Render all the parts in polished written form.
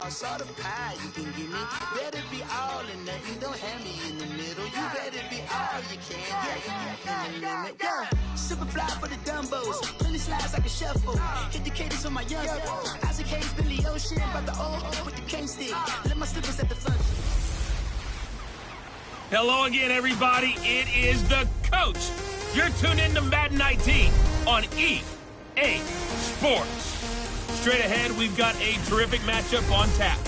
all sort of pie you can give me. Better be all or nothing, don't have me in the middle. You better be all you can, yeah, in the limit, yeah. Super fly for the Dumbos, plenty slides like a shuffle. Hit the cadence on my young Isaac Hayes, Billy Ocean, about the old with the cane stick. Let my slippers at the front. Hello again, everybody. It is the coach. You're tuned in to Madden 19 on EA Sports. Straight ahead, we've got a terrific matchup on tap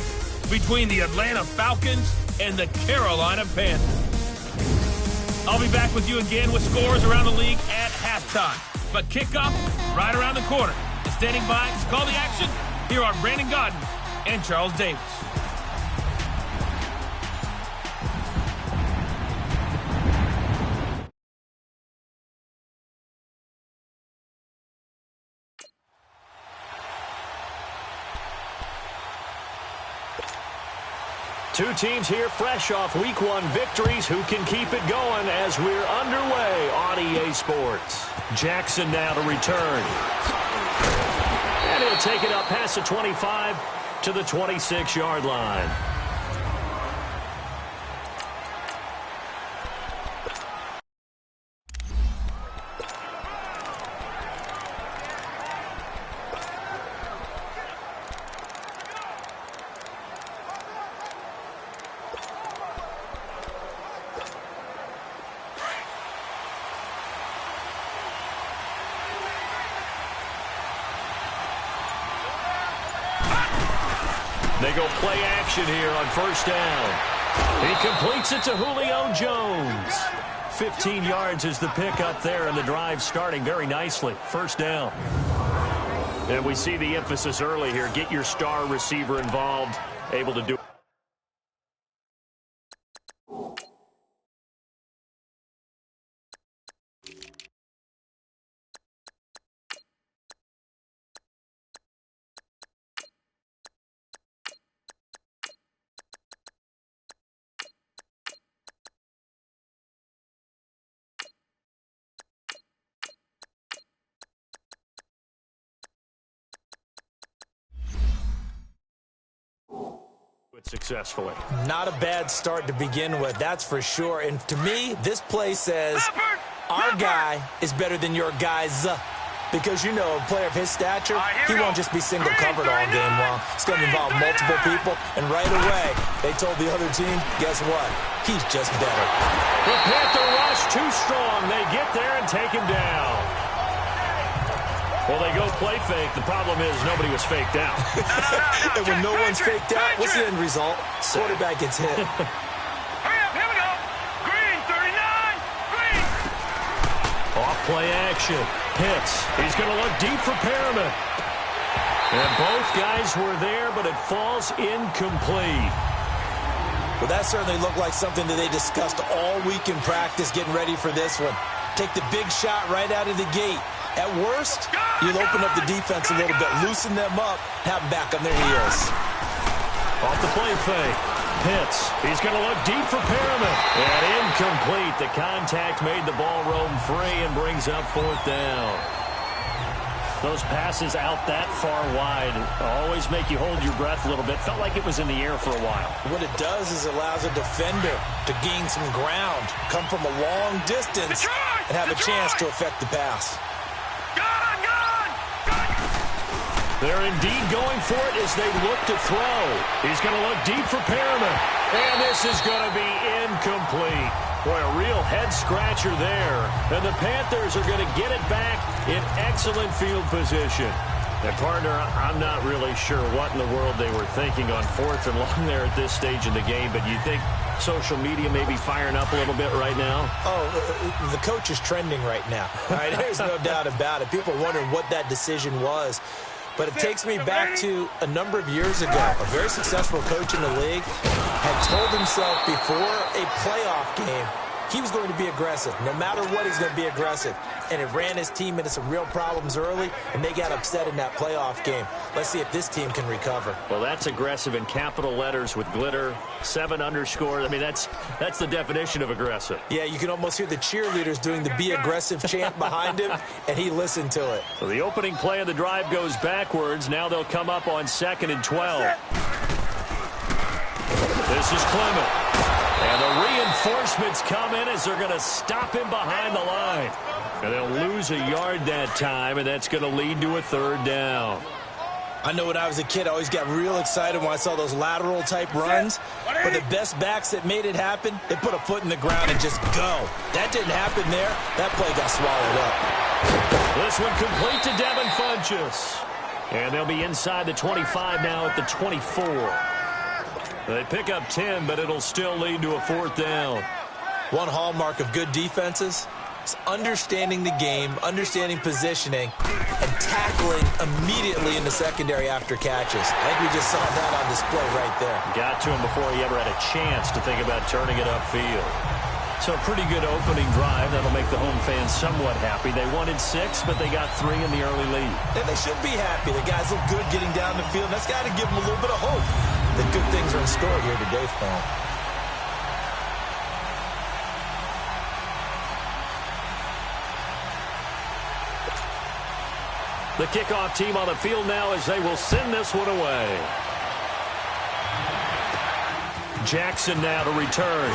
between the Atlanta Falcons and the Carolina Panthers. I'll be back with you again with scores around the league at halftime. But kickoff right around the corner. And standing by to call the action, here are Brandon Godden and Charles Davis. Two teams here fresh off Week 1 victories. Who can keep it going as we're underway on EA Sports? Jackson now to return. And he'll take it up past the 25 to the 26-yard line. They go play action here on first down. He completes it to Julio Jones. 15 yards is the pickup there, and the drive starting very nicely. First down. And we see the emphasis early here. Get your star receiver involved, able to do it. Successfully. Not a bad start to begin with, that's for sure. And to me, this play says our guy is better than your guy's. Because, you know, a player of his stature, he won't just be single covered all game long. It's going to involve multiple people. And right away, they told the other team, guess what? He's just better. The Panther rush too strong. They get there and take him down. Well, they go play fake. The problem is nobody was faked out. And when no one's faked out, what's the end result? Quarterback gets hit. Hurry up, here we go. Green, 39, green. Off play action. Pitts. He's going to look deep for Perriman. And both guys were there, but it falls incomplete. Well, that certainly looked like something that they discussed all week in practice getting ready for this one. Take the big shot right out of the gate. At worst, you'll open up the defense a little bit, loosen them up, have them back on their heels. Off the play fake. Pitts. He's going to look deep for Perriman. And incomplete. The contact made the ball roam free and brings up fourth down. Those passes out that far wide always make you hold your breath a little bit. Felt like it was in the air for a while. What it does is allows a defender to gain some ground, come from a long distance, and have a chance to affect the pass. They're indeed going for it as they look to throw. He's going to look deep for Perriman. And this is going to be incomplete. Boy, a real head-scratcher there. And the Panthers are going to get it back in excellent field position. And, partner, I'm not really sure what in the world they were thinking on fourth and long there at this stage in the game, but you think social media may be firing up a little bit right now? Oh, the coach is trending right now. All right, there's no doubt about it. People are wondering what that decision was. But it takes me back to a number of years ago. A very successful coach in the league had told himself before a playoff game he was going to be aggressive. No matter what, he's going to be aggressive. And it ran his team into some real problems early, and they got upset in that playoff game. Let's see if this team can recover. Well, that's aggressive in capital letters with glitter, 7 underscore. I mean, that's the definition of aggressive. Yeah, you can almost hear the cheerleaders doing the be aggressive chant behind him, and he listened to it. So the opening play of the drive goes backwards. Now they'll come up on 2nd and 12. This is Clement. And the reinforcements come in as they're going to stop him behind the line. And they'll lose a yard that time, and that's going to lead to a third down. I know when I was a kid, I always got real excited when I saw those lateral-type runs. But the best backs that made it happen, they put a foot in the ground and just go. That didn't happen there. That play got swallowed up. This one complete to Devin Funchess. And they'll be inside the 25 now at the 24. They pick up 10, but it'll still lead to a fourth down. One hallmark of good defenses is understanding the game, understanding positioning, and tackling immediately in the secondary after catches. I think we just saw that on display right there. Got to him before he ever had a chance to think about turning it upfield. So a pretty good opening drive. That'll make the home fans somewhat happy. They wanted 6, but they got 3 in the early lead. And they should be happy. The guys look good getting down the field. That's got to give them a little bit of hope that good things are in store here today for them. The kickoff team on the field now as they will send this one away. Jackson now to return.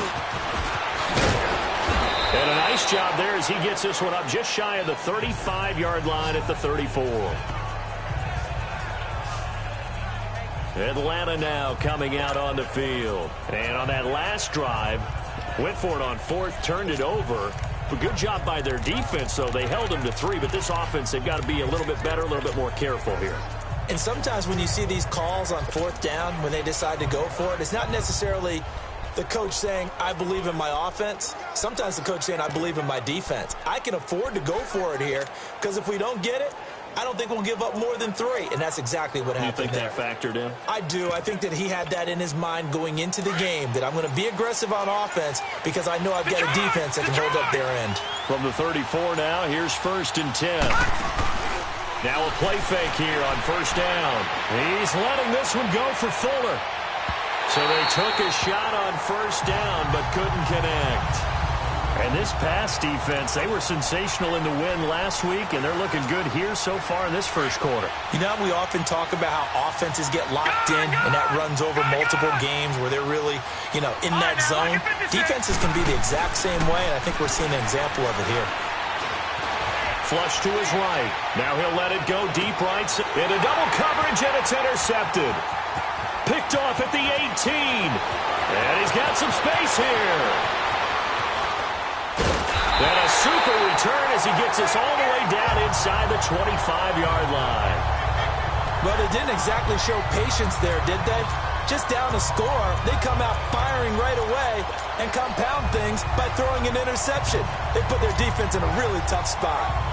And a nice job there as he gets this one up just shy of the 35-yard line at the 34. Atlanta now coming out on the field. And on that last drive, went for it on 4th, turned it over. A good job by their defense, though. They held them to 3, but this offense, they've got to be a little bit better, a little bit more careful here. And sometimes when you see these calls on 4th down, when they decide to go for it, it's not necessarily the coach saying, I believe in my offense. Sometimes the coach saying, I believe in my defense. I can afford to go for it here because if we don't get it, I don't think we'll give up more than 3. And that's exactly what happened there. You think that factored in? I do. I think that he had that in his mind going into the game, that I'm going to be aggressive on offense because I know I've got a defense that can hold up their end. From the 34 now, here's 1st and 10. Now a play fake here on 1st down. He's letting this one go for Fuller. So they took a shot on 1st down but couldn't connect. And this pass defense, they were sensational in the win last week, and they're looking good here so far in this first quarter. You know, we often talk about how offenses get locked in, and that runs over multiple games where they're really, in that zone. Defenses can be the exact same way, and I think we're seeing an example of it here. Flush to his right. Now he'll let it go deep right. Into double coverage, and it's intercepted. Picked off at the 18. And he's got some space here. And a super return as he gets us all the way down inside the 25-yard line. Well, they didn't exactly show patience there, did they? Just down a score, they come out firing right away and compound things by throwing an interception. They put their defense in a really tough spot.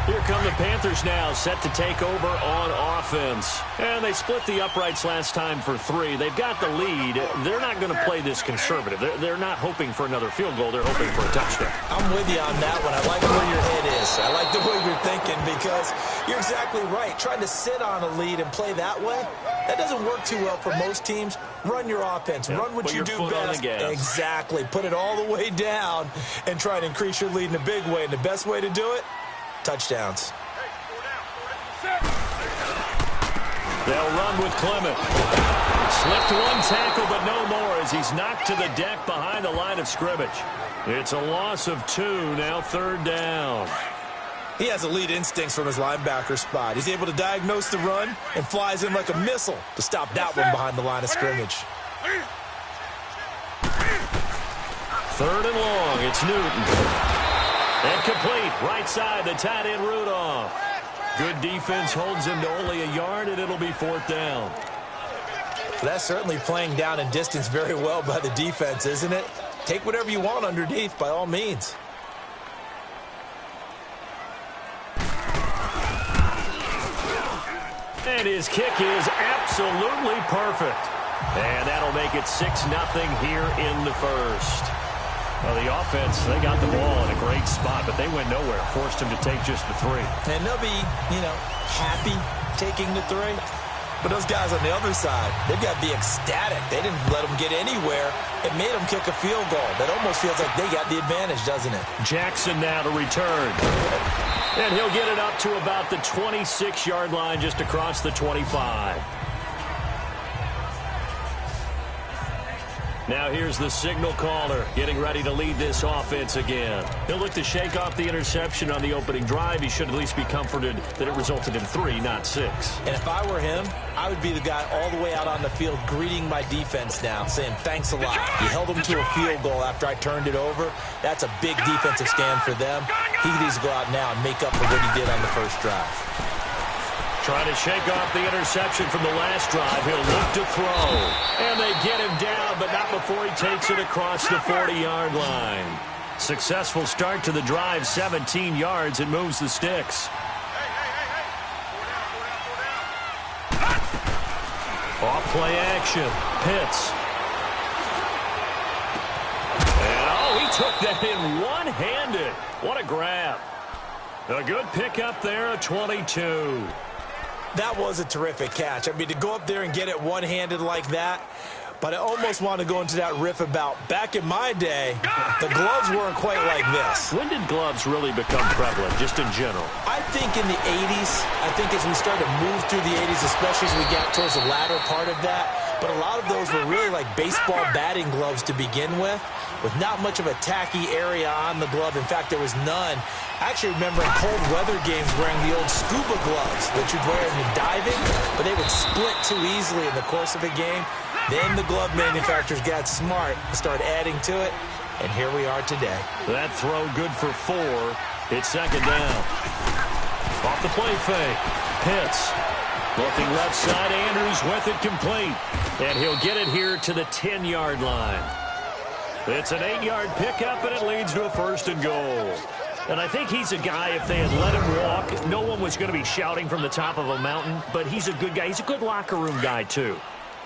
Here come the Panthers now, set to take over on offense. And they split the uprights last time for 3. They've got the lead. They're not going to play this conservative. They're not hoping for another field goal. They're hoping for a touchdown. I'm with you on that one. I like where your head is. I like the way you're thinking because you're exactly right. Trying to sit on a lead and play that way, that doesn't work too well for most teams. Run your offense. Yep. Run what you do best. Exactly. Put it all the way down and try to increase your lead in a big way. And the best way to do it, touchdowns. They'll run with Clement. Slipped one tackle, but no more as he's knocked to the deck behind the line of scrimmage. It's a loss of 2, now 3rd down. He has elite instincts from his linebacker spot. He's able to diagnose the run and flies in like a missile to stop that one behind the line of scrimmage. 3rd and long, it's Newton. And complete, right side, the tight end Rudolph. Good defense holds him to only a yard, and it'll be 4th down. That's certainly playing down and distance very well by the defense, isn't it? Take whatever you want underneath, by all means. And his kick is absolutely perfect. And that'll make it 6-0 here in the first. Well, the offense, they got the ball in a great spot, but they went nowhere. Forced him to take just the 3. And they'll be, happy taking the 3. But those guys on the other side, they've got to be ecstatic. They didn't let them get anywhere. It made them kick a field goal. That almost feels like they got the advantage, doesn't it? Jackson now to return. And he'll get it up to about the 26-yard line just across the 25. Now here's the signal caller getting ready to lead this offense again. He'll look to shake off the interception on the opening drive. He should at least be comforted that it resulted in 3, not 6. And if I were him, I would be the guy all the way out on the field greeting my defense now, saying thanks a lot. You held them to a field goal after I turned it over. That's a big defensive stand for them. He needs to go out now and make up for what he did on the first drive. Trying to shake off the interception from the last drive. He'll look to throw. And they get him down, but not before he takes it across the 40-yard line. Successful start to the drive, 17 yards, and moves the sticks. Off play action. Pitts. And, oh, he took that in one-handed. What a grab. A good pickup there, a 22. That was a terrific catch. I mean, to go up there and get it one-handed like that, but I almost want to go into that riff about back in my day, the gloves weren't quite like this. When did gloves really become prevalent, just in general? I think in the 80s. I think as we started to move through the 80s, especially as we got towards the latter part of that, but a lot of those were really like baseball batting gloves to begin with not much of a tacky area on the glove. In fact, there was none. I actually remember in cold weather games wearing the old scuba gloves that you'd wear in diving, but they would split too easily in the course of a game. Then the glove manufacturers got smart and started adding to it, and here we are today. That throw good for 4. It's second down. Off the play fake. Pitts. Looking left side, Andrews with it complete. And he'll get it here to the 10-yard line. It's an 8-yard pickup, and it leads to a 1st and goal. And I think he's a guy, if they had let him walk, no one was going to be shouting from the top of a mountain, but he's a good guy. He's a good locker room guy, too.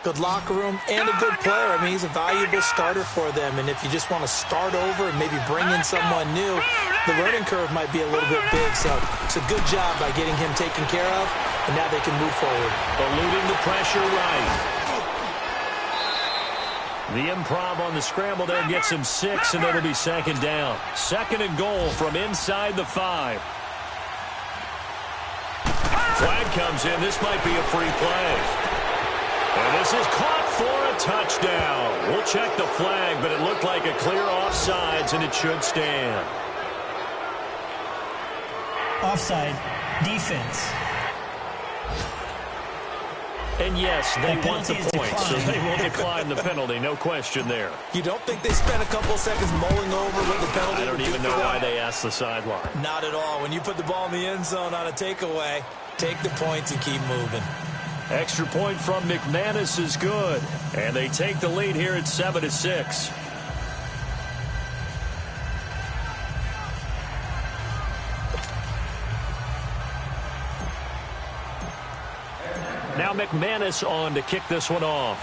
Good locker room and a good player. I mean, he's a valuable starter for them. And if you just want to start over and maybe bring in someone new, the learning curve might be a little bit big. So it's a good job by getting him taken care of, and now they can move forward. Eluding the pressure right. The improv on the scramble there gets him 6, and it'll be second down. 2nd and goal from inside the 5. Flag comes in. This might be a free play. And this is caught for a touchdown. We'll check the flag, but it looked like a clear offsides, and it should stand. Offside, defense. And yes, they want the points, so they will decline the penalty. No question there. You don't think they spent a couple of seconds mulling over what the penalty? I don't even know why they asked the sideline. Not at all. When you put the ball in the end zone on a takeaway, take the points and keep moving. Extra point from McManus is good. And they take the lead here at 7-6. Now McManus on to kick this one off.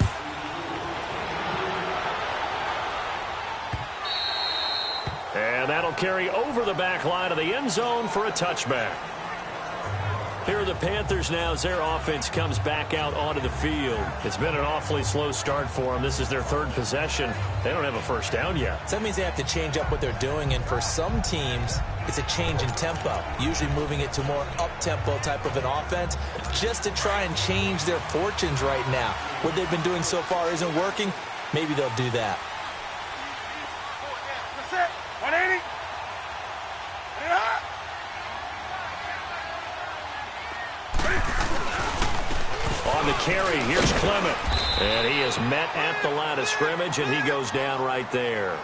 And that'll carry over the back line of the end zone for a touchback. Here are the Panthers now as their offense comes back out onto the field. It's been an awfully slow start for them. This is their 3rd possession. They don't have a first down yet. So that means they have to change up what they're doing, and for some teams, it's a change in tempo, usually moving it to more up-tempo type of an offense, just to try and change their fortunes right now. What they've been doing so far isn't working. Maybe they'll do that. That's it. 180. On the carry, here's Clement. And he is met at the line of scrimmage, and he goes down right there.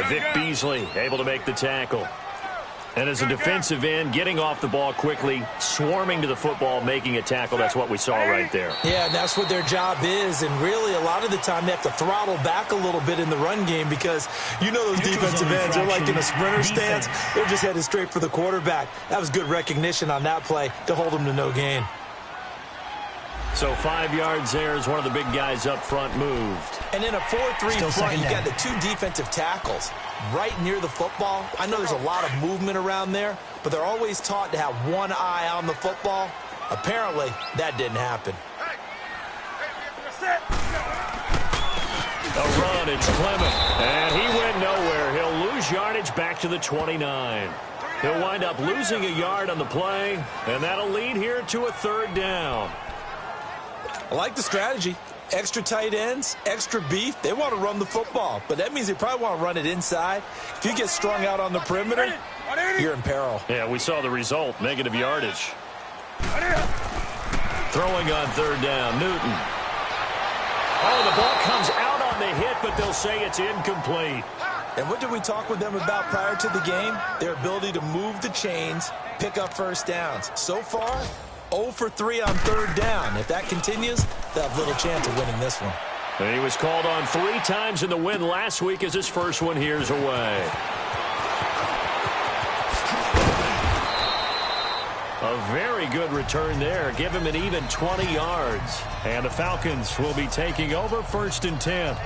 Vic Beasley able to make the tackle. And as a defensive end, getting off the ball quickly, swarming to the football, making a tackle, that's what we saw right there. Yeah, and that's what their job is. And really, a lot of the time, they have to throttle back a little bit in the run game because you know those defensive ends, they're like in a sprinter stance. They're just headed straight for the quarterback. That was good recognition on that play to hold them to no gain. So 5 yards there as one of the big guys up front moved. And in a 4-3 front, you got the 2 defensive tackles right near the football. I know there's a lot of movement around there, but they're always taught to have one eye on the football. Apparently, that didn't happen. A run, it's Clement. And he went nowhere. He'll lose yardage back to the 29. He'll wind up losing a yard on the play, and that'll lead here to a 3rd down. I like the strategy. Extra tight ends, extra beef. They want to run the football, but that means they probably want to run it inside. If you get strung out on the perimeter, you're in peril. Yeah, we saw the result, negative yardage. Throwing on third down, Newton. Oh, the ball comes out on the hit, but they'll say it's incomplete. And what did we talk with them about prior to the game? Their ability to move the chains, pick up first downs. So far, 0 for 3 on third down. If that continues, they'll have little chance of winning this one. And he was called on 3 times in the win last week as his first one here's away. A very good return there. Give him an even 20 yards. And the Falcons will be taking over 1st and 10.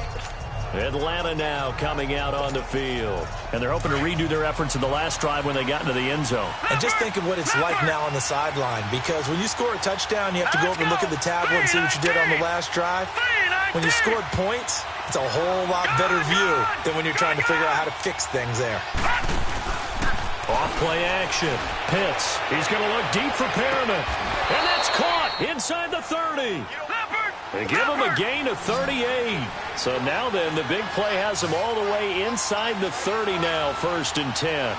Atlanta now coming out on the field. And they're hoping to redo their efforts in the last drive when they got into the end zone. And just think of what it's like now on the sideline, because when you score a touchdown, you have to go over and look at the tablet and see what you did on the last drive. When you scored points, it's a whole lot better view than when you're trying to figure out how to fix things there. Off play action. Pitts. He's going to look deep for Perriman. And that's caught inside the 30. They give him a gain of 38. So now then, the big play has him all the way inside the 30 now, 1st and 10.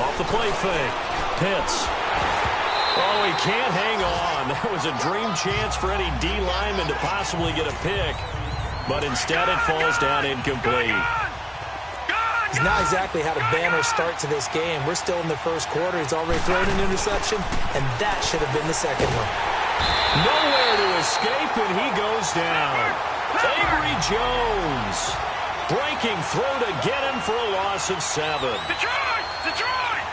Off the play fake. Pitts. Oh, he can't hang on. That was a dream chance for any D lineman to possibly get a pick. But instead it falls down incomplete. He's not exactly had a banner start to this game. We're still in the first quarter. He's already thrown an interception, and that should have been the second one. Nowhere to escape, and he goes down. Avery Jones breaking through to get him for a loss of 7. Detroit! Detroit!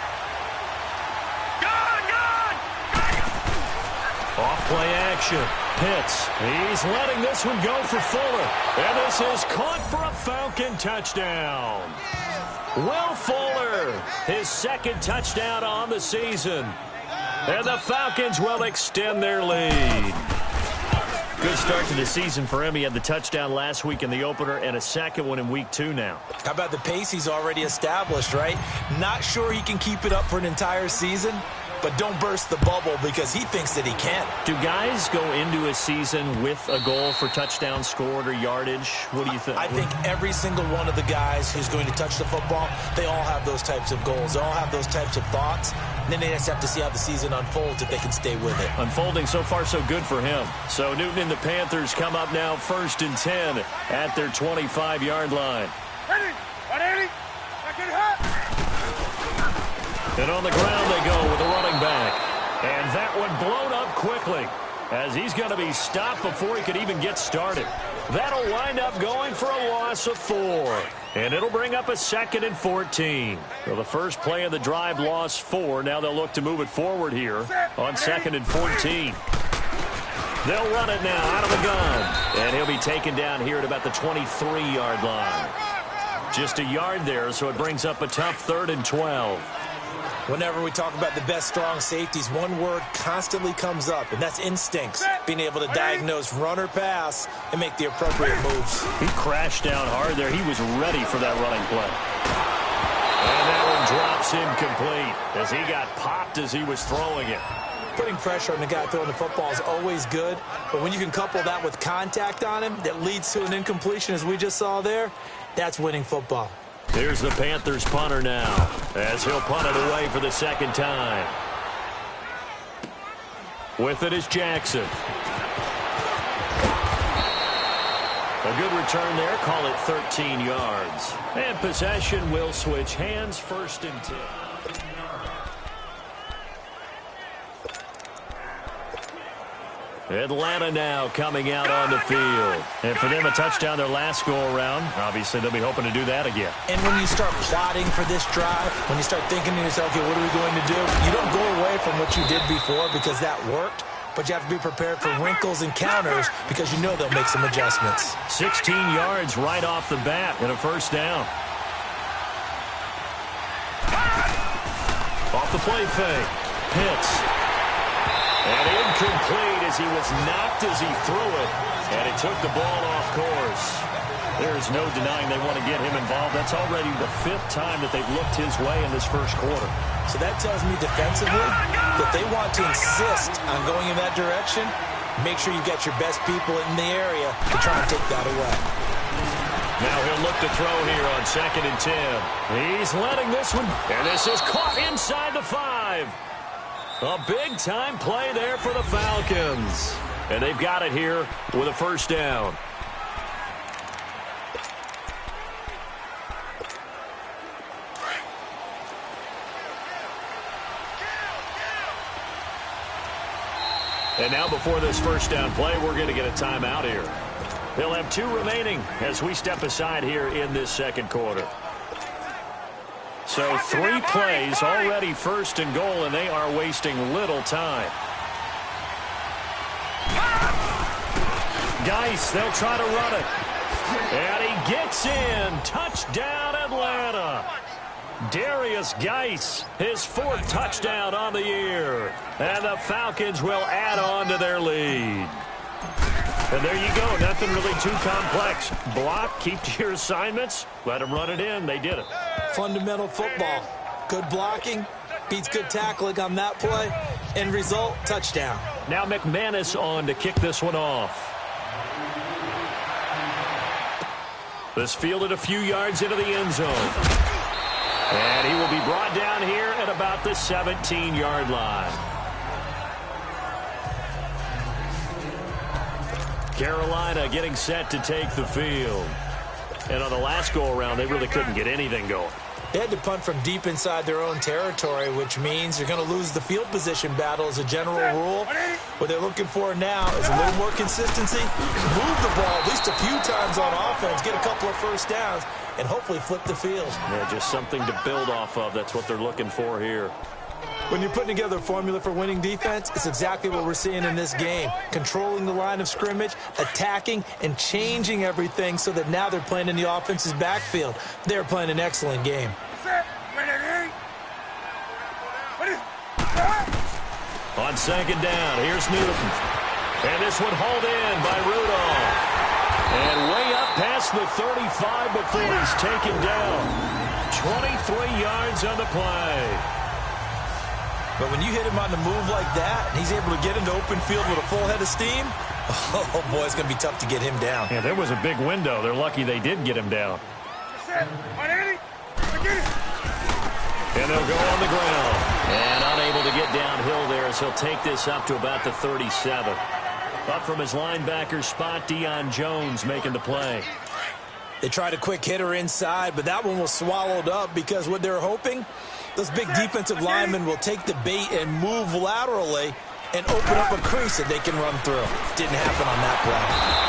Gone! Off play action. Pitts. He's letting this one go for Fuller. And this is caught for a Falcon touchdown. Will Fuller, his 2nd touchdown on the season. And the Falcons will extend their lead. Good start to the season for him. He had the touchdown last week in the opener and a second one in week 2 now. How about the pace he's already established, right? Not sure he can keep it up for an entire season, but don't burst the bubble because he thinks that he can. Do guys go into a season with a goal for touchdown scored or yardage? What do you think? I think every single one of the guys who's going to touch the football, they all have those types of goals. They all have those types of thoughts. And then they just have to see how the season unfolds if they can stay with it. Unfolding so far so good for him. So Newton and the Panthers come up now 1st and 10 at their 25-yard line. And on the ground they go with a running back. And that one blown up quickly as he's going to be stopped before he could even get started. That'll wind up going for a loss of 4. And it'll bring up a 2nd and 14. So the first play of the drive lost 4. Now they'll look to move it forward here on 2nd and 14. They'll run it now out of the gun. And he'll be taken down here at about the 23-yard line. Just a yard there, so it brings up a tough 3rd and 12. Whenever we talk about the best strong safeties, one word constantly comes up, and that's instincts. Being able to diagnose run or pass and make the appropriate moves. He crashed down hard there. He was ready for that running play. And that one drops incomplete as he got popped as he was throwing it. Putting pressure on the guy throwing the football is always good, but when you can couple that with contact on him that leads to an incompletion as we just saw there, that's winning football. Here's the Panthers punter now as he'll punt it away for the 2nd time. With it is Jackson. A good return there. Call it 13 yards. And possession will switch hands 1st and 10. Atlanta now coming out on the field. And for them, a touchdown their last go-around. Obviously, they'll be hoping to do that again. And when you start plotting for this drive, when you start thinking to yourself, okay, what are we going to do? You don't go away from what you did before because that worked, but you have to be prepared for wrinkles and counters because you know they'll make some adjustments. 16 yards right off the bat and a 1st down. Off the play fake. Pitts. And incomplete as he was knocked as he threw it. And it took the ball off course. There's no denying they want to get him involved. That's already the 5th time that they've looked his way in this first quarter. So that tells me defensively that they want to insist on going in that direction. Make sure you get your best people in the area to try and take that away. Now he'll look to throw here on 2nd and 10. He's letting this one, and this is caught inside the 5. A big-time play there for the Falcons. And they've got it here with a first down. And now before this first down play, we're going to get a timeout here. They'll have 2 remaining as we step aside here in this second quarter. So 3 plays already 1st and goal, and they are wasting little time. Geis, they'll try to run it. And he gets in. Touchdown, Atlanta. Darius Geis, his 4th touchdown on the year. And the Falcons will add on to their lead. And there you go. Nothing really too complex. Block, keep to your assignments, let them run it in. They did it. Fundamental football. Good blocking, beats good tackling on that play. End result, touchdown. Now McManus on to kick this one off. This fielded a few yards into the end zone. And he will be brought down here at about the 17-yard line. Carolina getting set to take the field. And on the last go-around, they really couldn't get anything going. They had to punt from deep inside their own territory, which means they're going to lose the field position battle as a general rule. What they're looking for now is a little more consistency, move the ball at least a few times on offense, get a couple of first downs, and hopefully flip the field. Yeah, just something to build off of. That's what they're looking for here. When you're putting together a formula for winning defense, it's exactly what we're seeing in this game. Controlling the line of scrimmage, attacking, and changing everything so that now they're playing in the offense's backfield. They're playing an excellent game. On 2nd down, here's Newton. And this one hauled in by Rudolph. And way up past the 35 before he's taken down. 23 yards on the play. But when you hit him on the move like that, and he's able to get into open field with a full head of steam, oh boy, it's going to be tough to get him down. Yeah, there was a big window. They're lucky they did get him down. And they'll go on the ground. And unable to get downhill there, so he'll take this up to about the 37. Up from his linebacker spot, Deion Jones making the play. They tried a quick hitter inside, but that one was swallowed up because what they're hoping, those big defensive linemen will take the bait and move laterally and open up a crease that they can run through. Didn't happen on that play.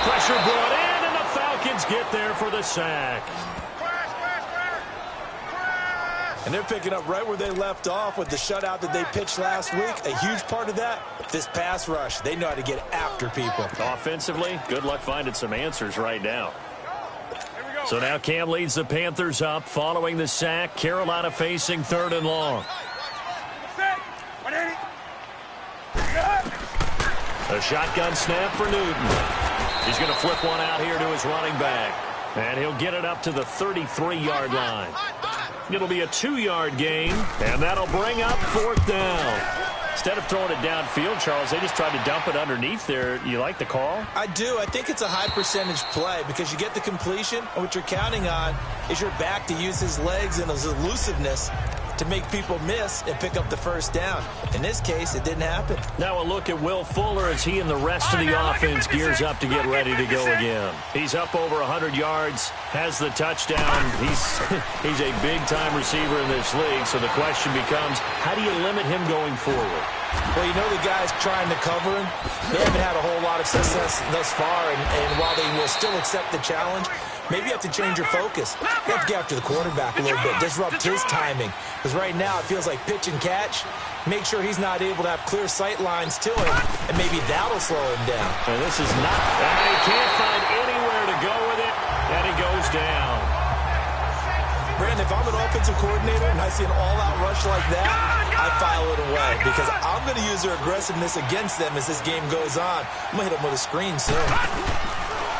Pressure brought in, and the Falcons get there for the sack. And they're picking up right where they left off with the shutout that they pitched last week. A huge part of that, this pass rush. They know how to get after people. Offensively, good luck finding some answers right now. So now Cam leads the Panthers up following the sack. Carolina facing 3rd and long. A shotgun snap for Newton. He's going to flip one out here to his running back. And he'll get it up to the 33-yard line. It'll be a 2-yard gain, and that'll bring up 4th down. Instead of throwing it downfield, Charles, they just tried to dump it underneath there. You like the call? I do. I think it's a high-percentage play because you get the completion, and what you're counting on is your back to use his legs and his elusiveness to make people miss and pick up the first down. In this case, it didn't happen. Now a look at Will Fuller as he and the rest of the offense gears up to get ready to go again. He's up over 100 yards, has the touchdown. He's a big-time receiver in this league, so the question becomes, how do you limit him going forward? Well, you know the guys trying to cover him, they haven't had a whole lot of success thus far, and while they will still accept the challenge, maybe you have to change your focus. You have to get after the quarterback a little bit, disrupt his timing. Because right now it feels like pitch and catch. Make sure he's not able to have clear sight lines to him, and maybe that'll slow him down. And this is not, and he can't find anywhere to go with it, and he goes down. Brandon, if I'm an offensive coordinator and I see an all-out rush like that, I file it away because I'm going to use their aggressiveness against them as this game goes on. I'm going to hit them with a screen soon.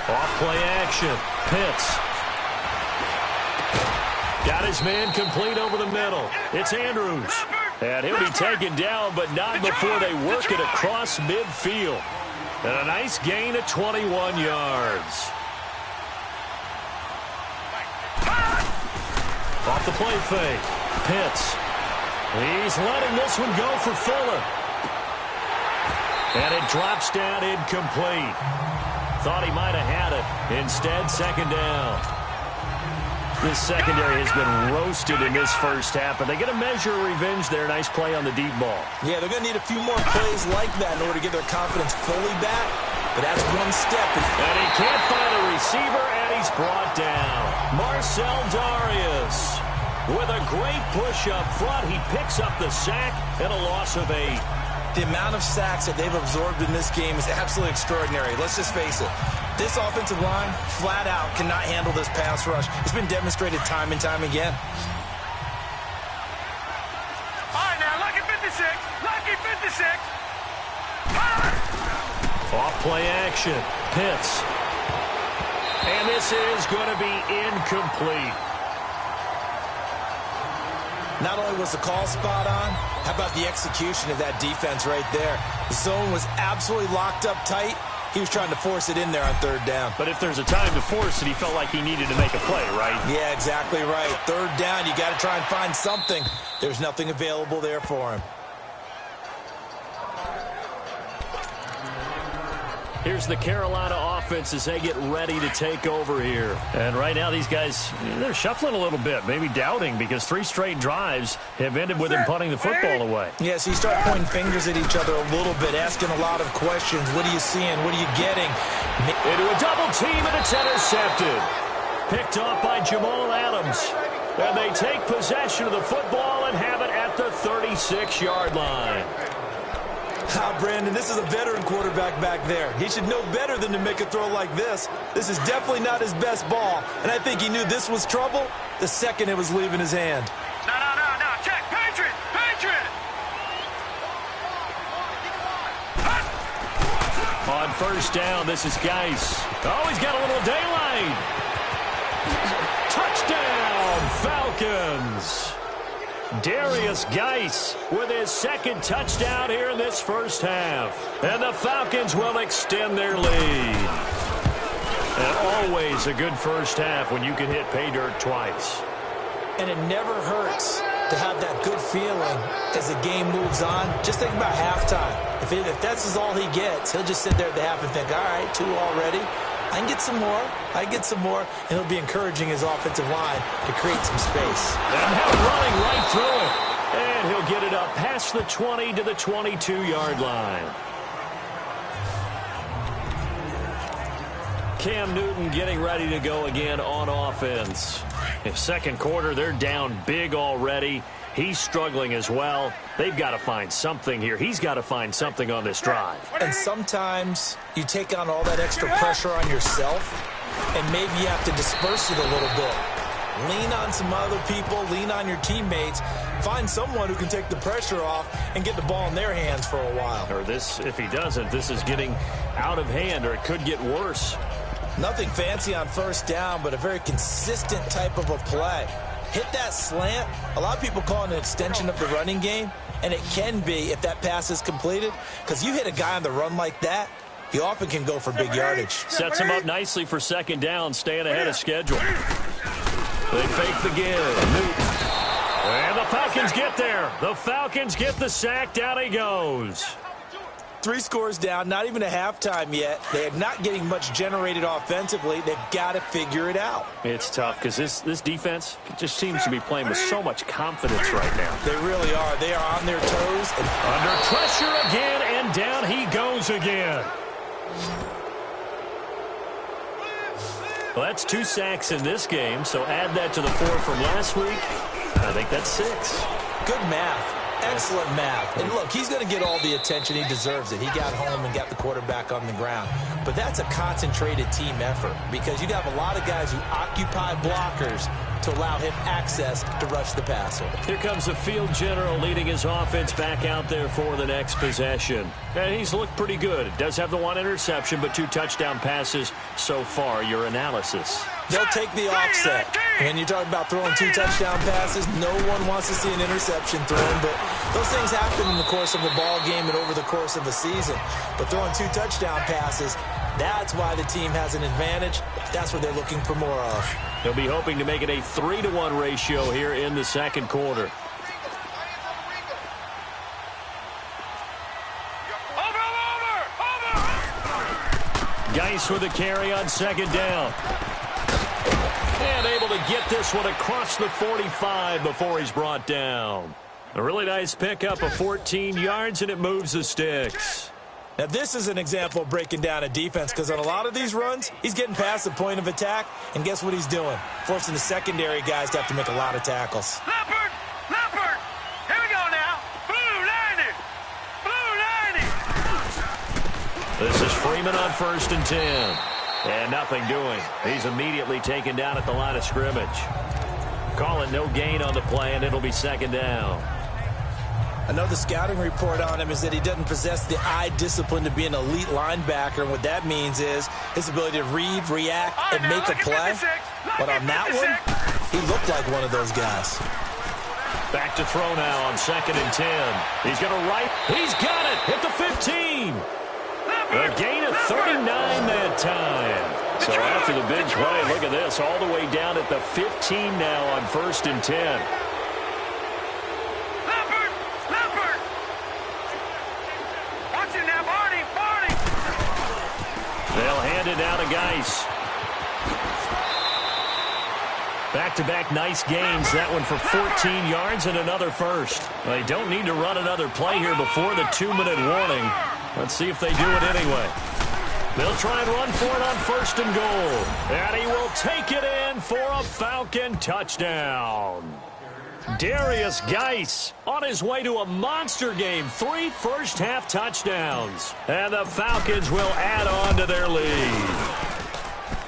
Off-play action. Pitts. Got his man complete over the middle. It's Andrews. And he'll be taken down, but not before they work it across midfield. And a nice gain of 21 yards. Off the play fake. Pitts. He's letting this one go for Fuller. And it drops down incomplete. Thought he might have had it. Instead, second down. This secondary has been roasted in this first half, but they get a measure of revenge there. Nice play on the deep ball. Yeah, they're going to need a few more plays like that in order to get their confidence fully back, but that's one step. And he can't find a receiver, and he's brought down. Marcel Darius with a great push up front. He picks up the sack and a loss of 8. The amount of sacks that they've absorbed in this game is absolutely extraordinary. Let's just face it. This offensive line, flat out, cannot handle this pass rush. It's been demonstrated time and time again. All right, now, lucky 56. Lucky 56. Off-play action. Pitts. And this is going to be incomplete. Not only was the call spot on, how about the execution of that defense right there? The zone was absolutely locked up tight. He was trying to force it in there on third down. But if there's a time to force it, he felt like he needed to make a play, right? Yeah, exactly right. Third down, you got to try and find something. There's nothing available there for him. Here's the Carolina offense as they get ready to take over here. And right now, these guys, they're shuffling a little bit, maybe doubting, because 3 straight drives have ended with him punting the football away. Yeah, so you start pointing fingers at each other a little bit, asking a lot of questions. What are you seeing? What are you getting? Into a double team, and it's intercepted. Picked off by Jamal Adams. And they take possession of the football and have it at the 36-yard line. Brandon, this is a veteran quarterback back there. He should know better than to make a throw like this. This is definitely not his best ball, and I think he knew this was trouble the second it was leaving his hand. No. Check. Patriot. On first down, this is Geis. Oh, he's got a little daylight. Touchdown, Falcons. Darius Geis with his second touchdown here in this first half. And the Falcons will extend their lead. And always a good first half when you can hit pay dirt twice. And it never hurts to have that good feeling as the game moves on. Just think about halftime. If that's all he gets, he'll just sit there at the half and think, all right, 2 already. I can get some more. And he'll be encouraging his offensive line to create some space. And now running right through it. And he'll get it up past the 20 to the 22-yard line. Cam Newton getting ready to go again on offense. In second quarter, they're down big already. He's struggling as well. They've got to find something here. He's got to find something on this drive. And sometimes you take on all that extra pressure on yourself, and maybe you have to disperse it a little bit. Lean on some other people. Lean on your teammates. Find someone who can take the pressure off and get the ball in their hands for a while. Or this, if he doesn't, this is getting out of hand, or it could get worse. Nothing fancy on first down, but a very consistent type of a play. Hit that slant. A lot of people call it an extension of the running game, and it can be if that pass is completed, because you hit a guy on the run like that, he often can go for big yardage. Sets him up nicely for second down, staying ahead of schedule. They fake the give. Newton. And the Falcons get there. The Falcons get the sack. Down he goes. 3 scores down, not even a halftime yet. They are not getting much generated offensively. They've got to figure it out. It's tough because this defense just seems to be playing with so much confidence right now. They really are. They are on their toes. And under pressure again, and down he goes again. Well, that's 2 sacks in this game, so add that to the 4 from last week. I think that's 6. Good math. Excellent math. And look, he's going to get all the attention. He deserves it. He got home and got the quarterback on the ground. But that's a concentrated team effort because you have a lot of guys who occupy blockers to allow him access to rush the passer. Here comes the field general leading his offense back out there for the next possession. And he's looked pretty good. Does have the 1 interception, but 2 touchdown passes so far. Your analysis? They'll take the offset. When you talk about throwing 2 touchdown passes, no one wants to see an interception thrown, but those things happen in the course of a ball game and over the course of a season. But throwing 2 touchdown passes, that's why the team has an advantage. That's what they're looking for more of. They'll be hoping to make it a 3-to-1 ratio here in the second quarter. Geis with a carry on second down. And able to get this one across the 45 before he's brought down. A really nice pickup of 14 yards, and it moves the sticks. Now, this is an example of breaking down a defense, because on a lot of these runs, he's getting past the point of attack, and guess what he's doing? Forcing the secondary guys to have to make a lot of tackles. Leopard! Leopard! Here we go now! Blue 90! Blue 90! This is Freeman on 1st and 10. And nothing doing. He's immediately taken down at the line of scrimmage. Calling no gain on the play, and it'll be second down. I know the scouting report on him is that he doesn't possess the eye discipline to be an elite linebacker, and what that means is his ability to read, react, and make a play. But on that one, he looked like one of those guys. Back to throw now on 2nd and 10. He's going to right. He's got it. Hit the 15. A gain of 39 that time. So after the big play, look at this. All the way down at the 15 now on 1st and 10. They'll hand it down to Geis. Back-to-back nice gains. That one for 14 yards and another first. They don't need to run another play here before the 2-minute warning. Let's see if they do it anyway. They'll try and run for it on 1st and goal. And he will take it in for a Falcon touchdown. Darius Geis on his way to a monster game. 3 first-half touchdowns. And the Falcons will add on to their lead.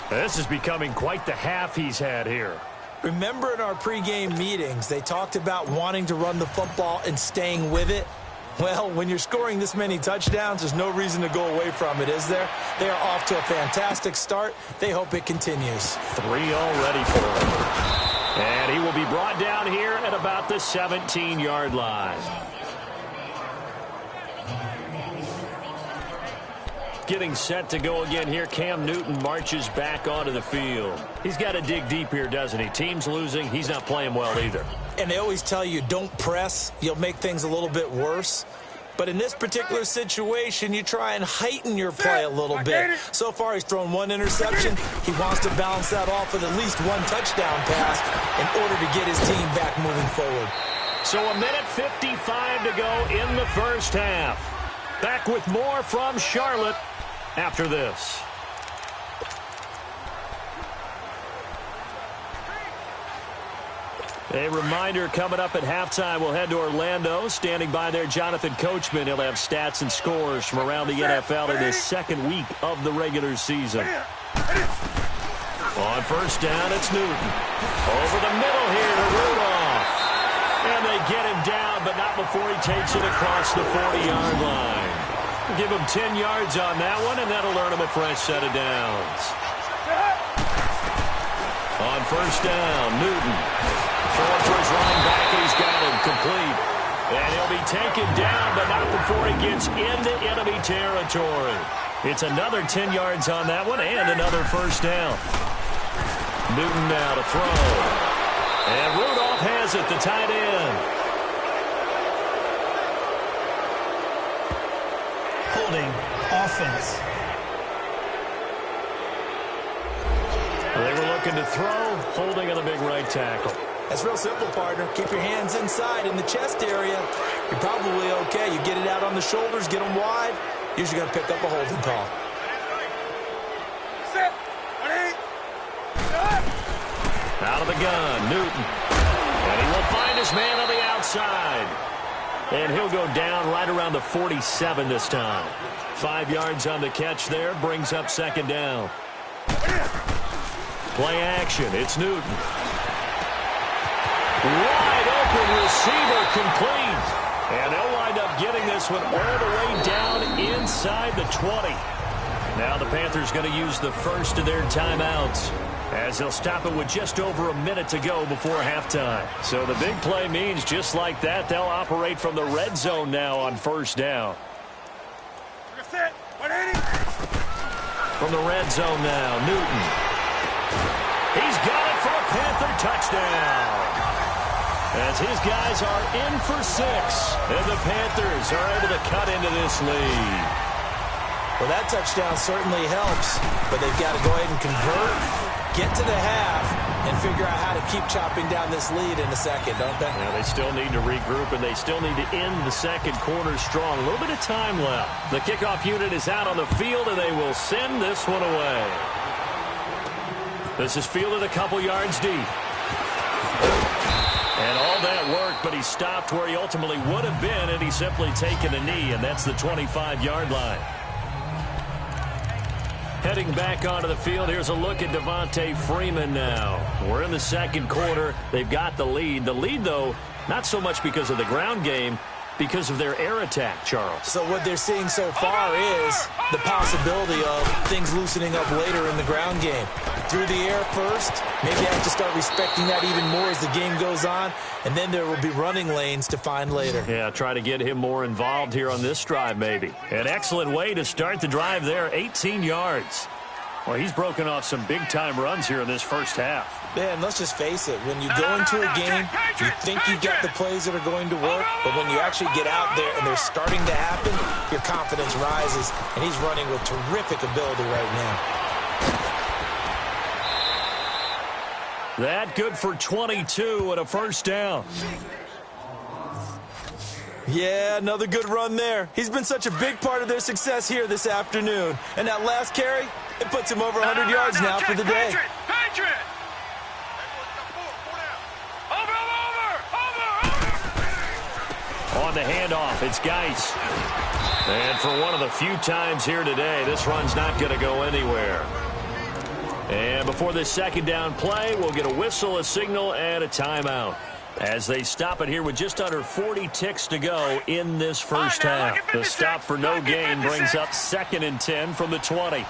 This is becoming quite the half he's had here. Remember in our pregame meetings, they talked about wanting to run the football and staying with it? Well, when you're scoring this many touchdowns, there's no reason to go away from it, is there? They are off to a fantastic start. They hope it continues. 3 already for him. And he will be brought down here at about the 17-yard line. Getting set to go again here. Cam Newton marches back onto the field. He's got to dig deep here, doesn't he? Team's losing. He's not playing well either. And they always tell you, don't press. You'll make things a little bit worse. But in this particular situation, you try and heighten your play a little bit. So far, he's thrown 1 interception. He wants to balance that off with at least 1 touchdown pass in order to get his team back moving forward. So 1:55 to go in the first half. Back with more from Charlotte after this. A reminder coming up at halftime, we'll head to Orlando. Standing by there, Jonathan Coachman. He'll have stats and scores from around the NFL in his second week of the regular season. On 1st down, it's Newton. Over the middle here to Rudolph. And they get him down, but not before he takes it across the 40-yard line. Give him 10 yards on that one, and that'll earn him a fresh set of downs. On 1st down, Newton. Throwing for his running back, and he's got him complete. And he'll be taken down, but not before he gets into enemy territory. It's another 10 yards on that one, and another 1st down. Newton now to throw. And Rudolph has it, the tight end. Holding offense. They were looking to throw, holding on the big right tackle. That's real simple, partner. Keep your hands inside in the chest area. You're probably okay. You get it out on the shoulders, get them wide. Usually going to pick up a holding call. Out of the gun, Newton. And he will find his man on the outside. And he'll go down right around the 47 this time. 5 yards on the catch there, brings up 2nd down. Play action, it's Newton. Wide open receiver complete. And they'll wind up getting this one all the way down inside the 20. Now the Panthers going to use the first of their timeouts, as they'll stop it with just over a minute to go before halftime. So the big play means just like that, they'll operate from the red zone now on first down. From the red zone now, Newton. He's got it for a Panther touchdown. As his guys are in for 6, and the Panthers are able to cut into this lead. Well, that touchdown certainly helps, but they've got to go ahead and convert, get to the half, and figure out how to keep chopping down this lead in the second, don't they? Yeah, they still need to regroup, and they still need to end the second quarter strong. A little bit of time left. The kickoff unit is out on the field, and they will send this one away. This is fielded a couple yards deep. And all that worked, but he stopped where he ultimately would have been, and he's simply taken a knee, and that's the 25-yard line. Heading back onto the field, here's a look at Devontae Freeman now. We're in the second quarter. They've got the lead. The lead, though, not so much because of the ground game, because of their air attack, Charles. So what they're seeing so far is the possibility of things loosening up later in the ground game. Through the air first, maybe I have to start respecting that even more as the game goes on, and then there will be running lanes to find later. Yeah, try to get him more involved here on this drive maybe. An excellent way to start the drive there, 18 yards. Well, he's broken off some big-time runs here in this first half. Yeah, and let's just face it. When you go into a game, you think you've got the plays that are going to work, but when you actually get out there and they're starting to happen, your confidence rises, and he's running with terrific ability right now. That good for 22 and a first down. Yeah, another good run there. He's been such a big part of their success here this afternoon. And that last carry, it puts him over 100 yards now for the day. On the handoff, it's Geis. And for one of the few times here today, this run's not going to go anywhere. And before this second down play, we'll get a whistle, a signal, and a timeout, as they stop it here with just under 40 ticks to go in this first half. The stop for no gain brings up 2nd and 10 from the 20.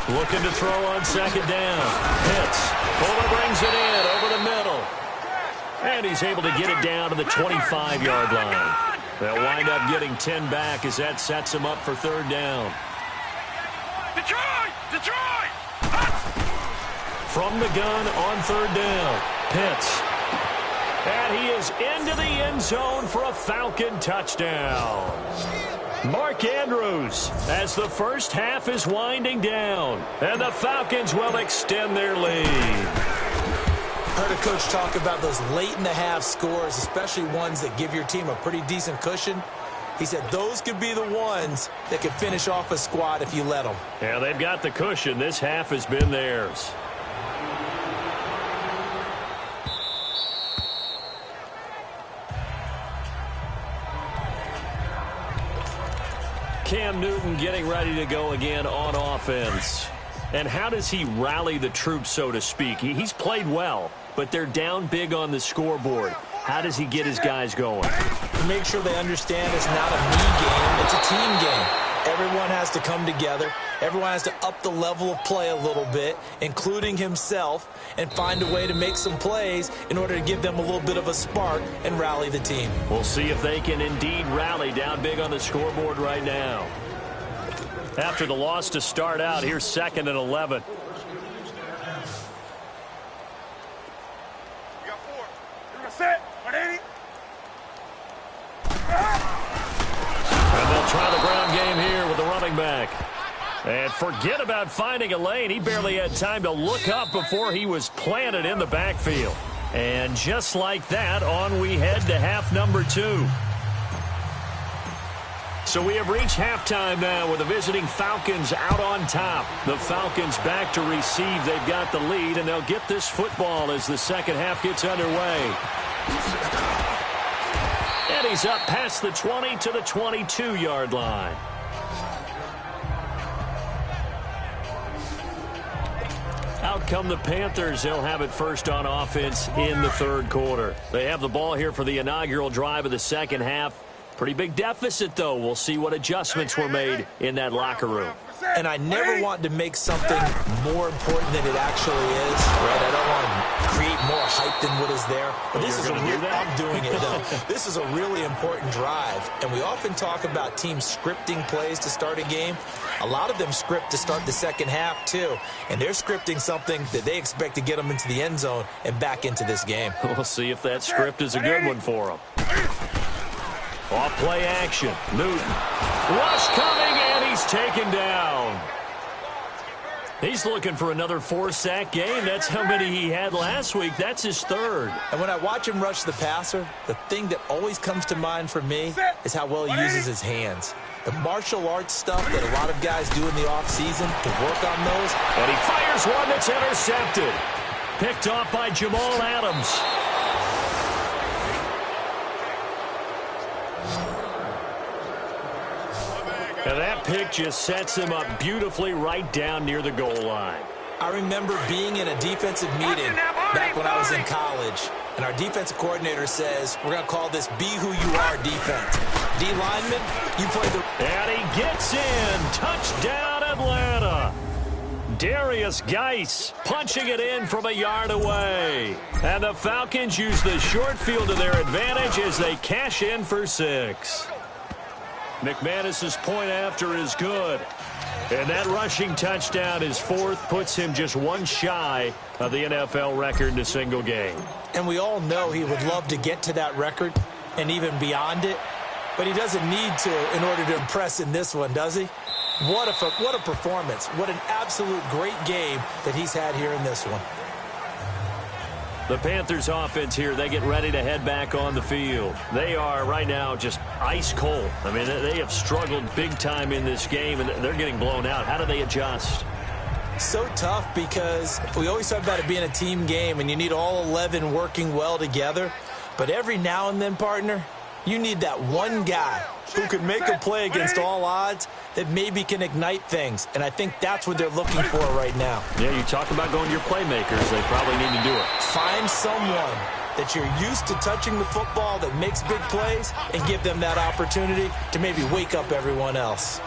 Looking to throw on second down. Hits. Fuller brings it in over the middle. And he's able to get it down to the 25-yard line. They'll wind up getting 10 back as that sets him up for third down. Detroit! From the gun on third down, Pitts. And he is into the end zone for a Falcon touchdown. Mark Andrews, as the first half is winding down, and the Falcons will extend their lead. Heard a coach talk about those late-in-the-half scores, especially ones that give your team a pretty decent cushion. He said those could be the ones that could finish off a squad if you let them. Yeah, they've got the cushion. This half has been theirs. Cam Newton getting ready to go again on offense. And how does he rally the troops, so to speak? He's played well, but they're down big on the scoreboard. How does he get his guys going? Make sure they understand it's not a me game, it's a team game. Everyone has to come together. Everyone has to up the level of play a little bit, including himself, and find a way to make some plays in order to give them a little bit of a spark and rally the team. We'll see if they can indeed rally down big on the scoreboard right now. After the loss to start out, here's 2nd and 11. And they'll try the ground game here with the running back. And forget about finding a lane. He barely had time to look up before he was planted in the backfield. And just like that, on we head to half number 2. So we have reached halftime now with the visiting Falcons out on top. The Falcons back to receive. They've got the lead, and they'll get this football as the second half gets underway. And he's up past the 20 to the 22-yard line. Out come the Panthers. They'll have it first on offense in the third quarter. They have the ball here for the inaugural drive of the second half. Pretty big deficit, though. We'll see what adjustments were made in that locker room. And I never want to make something more important than it actually is, right? I don't want to create more hype than what is there. But this is I'm doing it, though. This is a really important drive. And we often talk about teams scripting plays to start a game. A lot of them script to start the second half, too. And they're scripting something that they expect to get them into the end zone and back into this game. We'll see if that script is a good one for them. Off play action. Newton. Rush coming, and he's taken down. He's looking for another 4-sack game. That's how many he had last week. That's his third. And when I watch him rush the passer, the thing that always comes to mind for me is how well he uses his hands. The martial arts stuff that a lot of guys do in the offseason to work on those. And he fires one that's intercepted. Picked off by Jamal Adams. And that pick just sets him up beautifully right down near the goal line. I remember being in a defensive meeting back when I was in college, and our defensive coordinator says, we're going to call this Be Who You Are defense. D lineman, you play the... And he gets in. Touchdown, Atlanta. Darius Geis punching it in from a yard away. And the Falcons use the short field to their advantage as they cash in for 6. McManus's point after is good. And that rushing touchdown, his fourth, puts him just one shy of the NFL record in a single game. And we all know he would love to get to that record and even beyond it. But he doesn't need to in order to impress in this one, does he? What a performance. What an absolute great game that he's had here in this one. The Panthers offense here, they get ready to head back on the field. They are right now just ice cold. I mean, they have struggled big time in this game, and they're getting blown out. How do they adjust? So tough because we always talk about it being a team game, and you need all 11 working well together. But every now and then, partner, you need that one guy who can make a play against all odds that maybe can ignite things. And I think that's what they're looking for right now. Yeah, you talk about going to your playmakers. They probably need to do it. Find someone that you're used to touching the football that makes big plays and give them that opportunity to maybe wake up everyone else.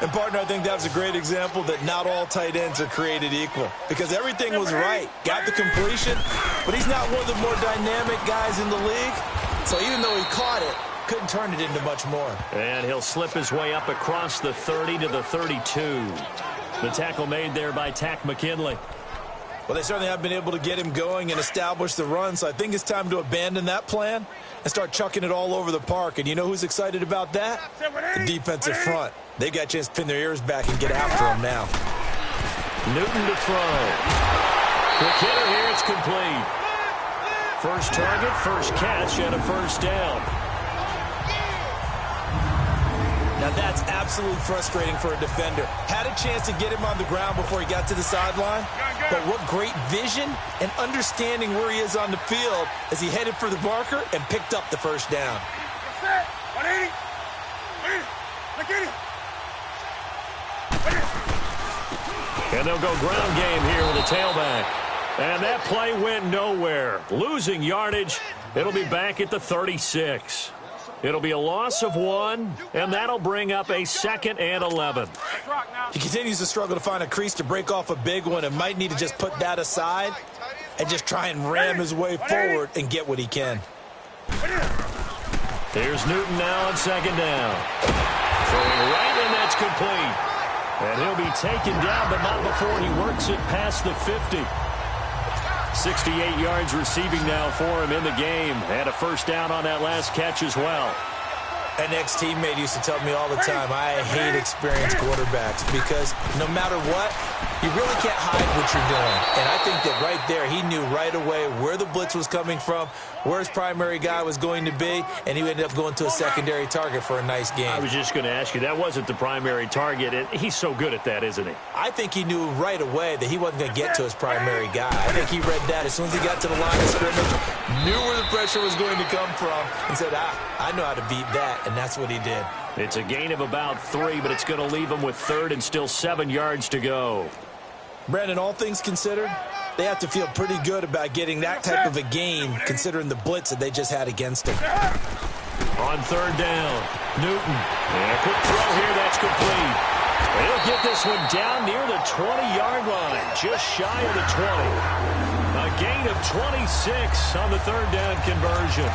And, partner, I think that was a great example that not all tight ends are created equal because everything was right. Got the completion, but he's not one of the more dynamic guys in the league. So even though he caught it, couldn't turn it into much more. And he'll slip his way up across the 30 to the 32. The tackle made there by Tack McKinley. Well, they certainly have been able to get him going and establish the run, so I think it's time to abandon that plan and start chucking it all over the park. And you know who's excited about that? The defensive front. They got a chance to pin their ears back and get after him now. Newton to throw. Quick hitter here, it's complete. First target, first catch, and a first down. Now that's absolutely frustrating for a defender. Had a chance to get him on the ground before he got to the sideline, but what great vision and understanding where he is on the field as he headed for the marker and picked up the first down. And they'll go ground game here with a tailback. And that play went nowhere. Losing yardage. It'll be back at the 36. It'll be a loss of 1, and that'll bring up a 2nd and 11. He continues to struggle to find a crease to break off a big one and might need to just put that aside and just try and ram his way forward and get what he can. Here's Newton now on 2nd down. Throwing right, and that's complete. And he'll be taken down, but not before he works it past the 50. 68 yards receiving now for him in the game. And a first down on that last catch as well. An ex-teammate used to tell me all the time, I hate experienced quarterbacks because no matter what, you really can't hide what you're doing. And I think that right there, he knew right away where the blitz was coming from, where his primary guy was going to be, and he ended up going to a secondary target for a nice game. I was just going to ask you, that wasn't the primary target. And he's so good at that, isn't he? I think he knew right away that he wasn't going to get to his primary guy. I think he read that as soon as he got to the line of scrimmage, knew where the pressure was going to come from, and said, I know how to beat that. And that's what he did. It's a gain of about 3, but it's going to leave him with 3rd and still 7 yards to go. Brandon, all things considered, They have to feel pretty good about getting that type of a gain, considering the blitz that they just had against them. On third down, Newton. And a quick throw here, that's complete. They'll get this one down near the 20-yard line, just shy of the 20. A gain of 26 on the third down conversion.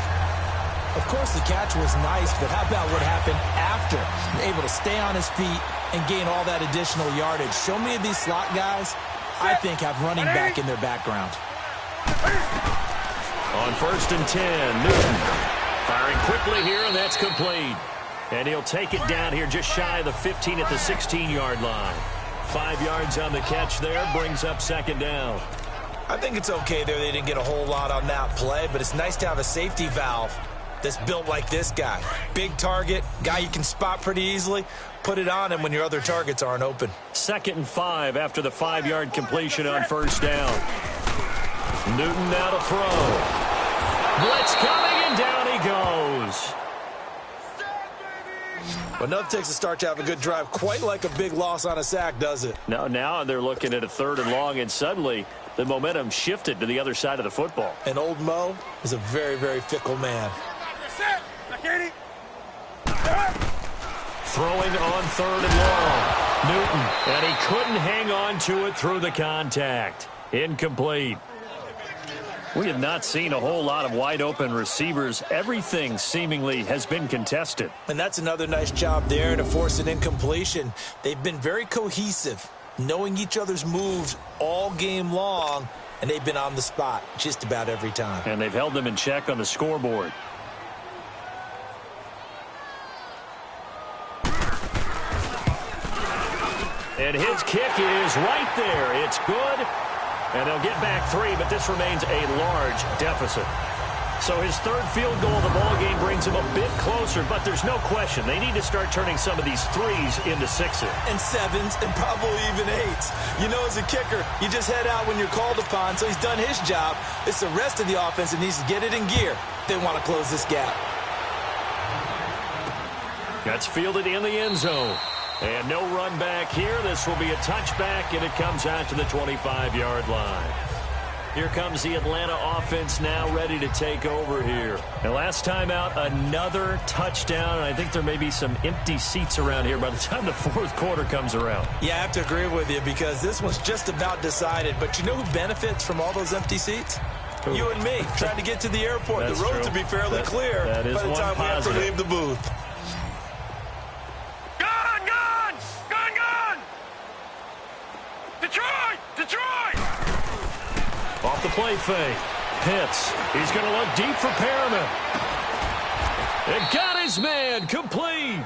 Of course, the catch was nice, but how about what happened after? Able to stay on his feet and gain all that additional yardage. So many of these slot guys, I think, have running back in their background. On 1st and 10, Newton firing quickly here, and that's complete. And he'll take it down here just shy of the 15 at the 16-yard line. 5 yards on the catch there, brings up second down. I think it's okay there. They didn't get a whole lot on that play, but it's nice to have a safety valve that's built like this guy. Big target, guy you can spot pretty easily. Put it on him when your other targets aren't open. 2nd and 5 after the 5-yard completion on first down. Newton now to throw. Blitz coming, and down he goes. Well, enough takes a start to have a good drive. Quite like a big loss on a sack, does it? Now they're looking at a 3rd and long, and suddenly the momentum shifted to the other side of the football. And old Mo is a very, very fickle man. Throwing on 3rd and long. Newton, and he couldn't hang on to it through the contact. Incomplete. We have not seen a whole lot of wide-open receivers. Everything seemingly has been contested. And that's another nice job there to force an incompletion. They've been very cohesive, knowing each other's moves all game long, and they've been on the spot just about every time. And they've held them in check on the scoreboard. And his kick is right there. It's good. And they'll get back 3, but this remains a large deficit. So his 3rd field goal of the ballgame brings him a bit closer, but there's no question they need to start turning some of these 3s into 6s. And 7s, and probably even 8s. You know, as a kicker, you just head out when you're called upon, so he's done his job. It's the rest of the offense that needs to get it in gear if they want to close this gap. That's fielded in the end zone. And no run back here. This will be a touchback, and it comes out to the 25-yard line. Here comes the Atlanta offense now ready to take over here. And last time out, another touchdown. And I think there may be some empty seats around here by the time the 4th quarter comes around. Yeah, I have to agree with you because this one's just about decided. But you know who benefits from all those empty seats? Who? You and me, trying to get to the airport. That's the road true. to be fairly clear that is by the time we have to leave the booth. Off the play fake. Pitts. He's going to look deep for Perriman. And got his man complete.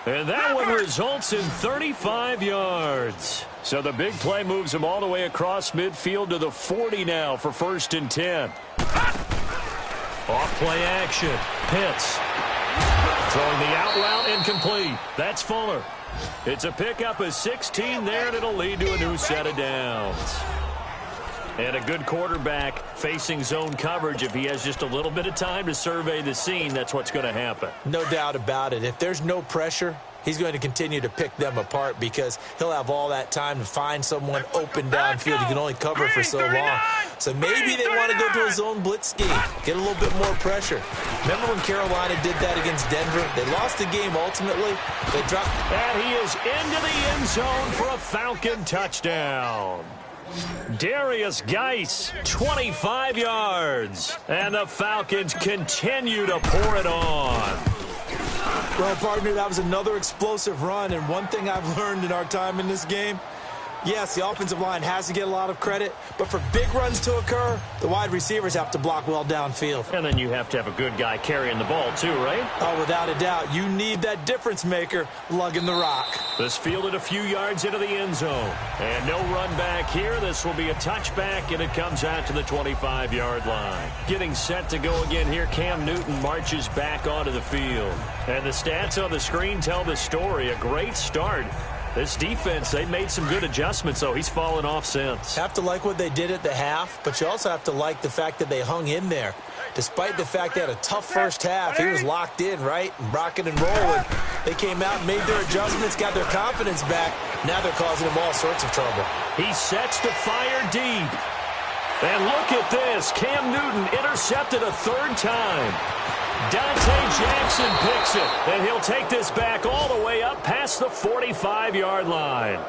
And that one results in 35 yards. So the big play moves him all the way across midfield to the 40 now for 1st and 10. Off play action. Pitts. Throwing the out route incomplete. That's Fuller. It's a pickup of 16 there, and it'll lead to a new set of downs. And a good quarterback facing zone coverage. If he has just a little bit of time to survey the scene, that's what's going to happen. No doubt about it. If there's no pressure, he's going to continue to pick them apart because he'll have all that time to find someone open downfield. He can only cover for so long. So maybe they want to go to a zone blitz scheme, get a little bit more pressure. Remember when Carolina did that against Denver? They lost the game ultimately. They dropped. And he is into the end zone for a Falcon touchdown. Darius Geis, 25 yards. And the Falcons continue to pour it on. Well, partner, that was another explosive run. And one thing I've learned in our time in this game, yes, the offensive line has to get a lot of credit, but for big runs to occur, the wide receivers have to block well downfield. And then you have to have a good guy carrying the ball too, right? Oh, without a doubt. You need that difference maker lugging the rock. This fielded a few yards into the end zone. And no run back here. This will be a touchback, and it comes out to the 25-yard line. Getting set to go again here, Cam Newton marches back onto the field. And the stats on the screen tell the story. A great start. This defense, they made some good adjustments, though. He's fallen off since. Have to like what they did at the half, but you also have to like the fact that they hung in there. Despite the fact they had a tough first half, he was locked in, right? And rocking and rolling. They came out and made their adjustments, got their confidence back. Now they're causing him all sorts of trouble. He sets to fire deep. And look at this. Cam Newton intercepted a third time. Dante Jackson picks it, and he'll take this back all the way up past the 45-yard line.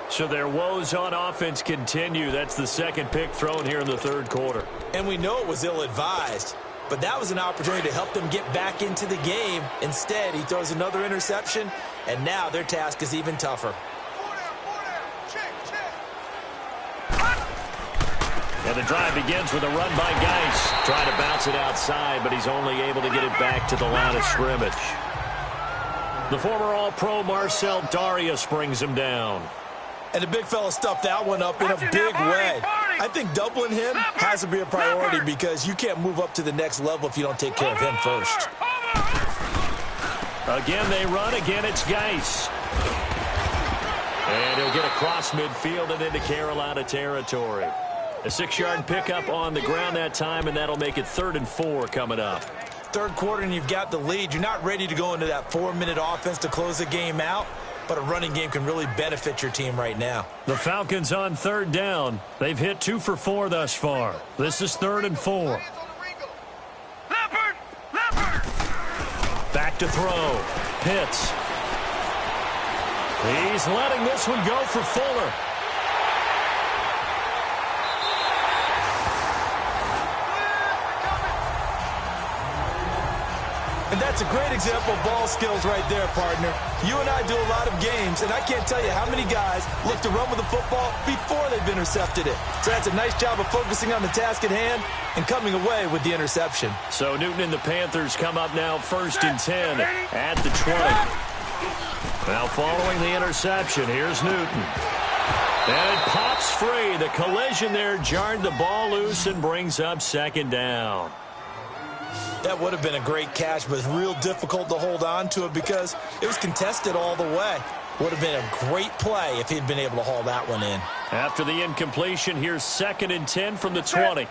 So their woes on offense continue. That's the second pick thrown here in the third quarter. And we know it was ill-advised, but that was an opportunity to help them get back into the game. Instead, he throws another interception, and now their task is even tougher. And the drive begins with a run by Geis. Trying to bounce it outside, but he's only able to get it back to the line of scrimmage. The former All-Pro Marcel Darius brings him down. And the big fella stuffed that one up in a big way. I think doubling him has to be a priority because you can't move up to the next level if you don't take care of him first. Again they run. Again it's Geis. And he'll get across midfield and into Carolina territory. A 6-yard pickup on the ground that time, and that'll make it 3rd and 4 coming up. Third quarter and you've got the lead. You're not ready to go into that 4-minute offense to close the game out, but a running game can really benefit your team right now. The Falcons on 3rd down. They've hit 2 for 4 thus far. This is 3rd and 4. Back to throw. Pitts. He's letting this one go for Fuller. And that's a great example of ball skills right there, partner. You and I do a lot of games, and I can't tell you how many guys look to run with the football before they've intercepted it. So that's a nice job of focusing on the task at hand and coming away with the interception. So Newton and the Panthers come up now 1st and 10 at the 20. Now following the interception, here's Newton. And it pops free. The collision there jarred the ball loose and brings up 2nd down. That would have been a great catch, but it's real difficult to hold on to it because it was contested all the way. Would have been a great play if he'd been able to haul that one in. After the incompletion, here's 2nd and 10 from the 20.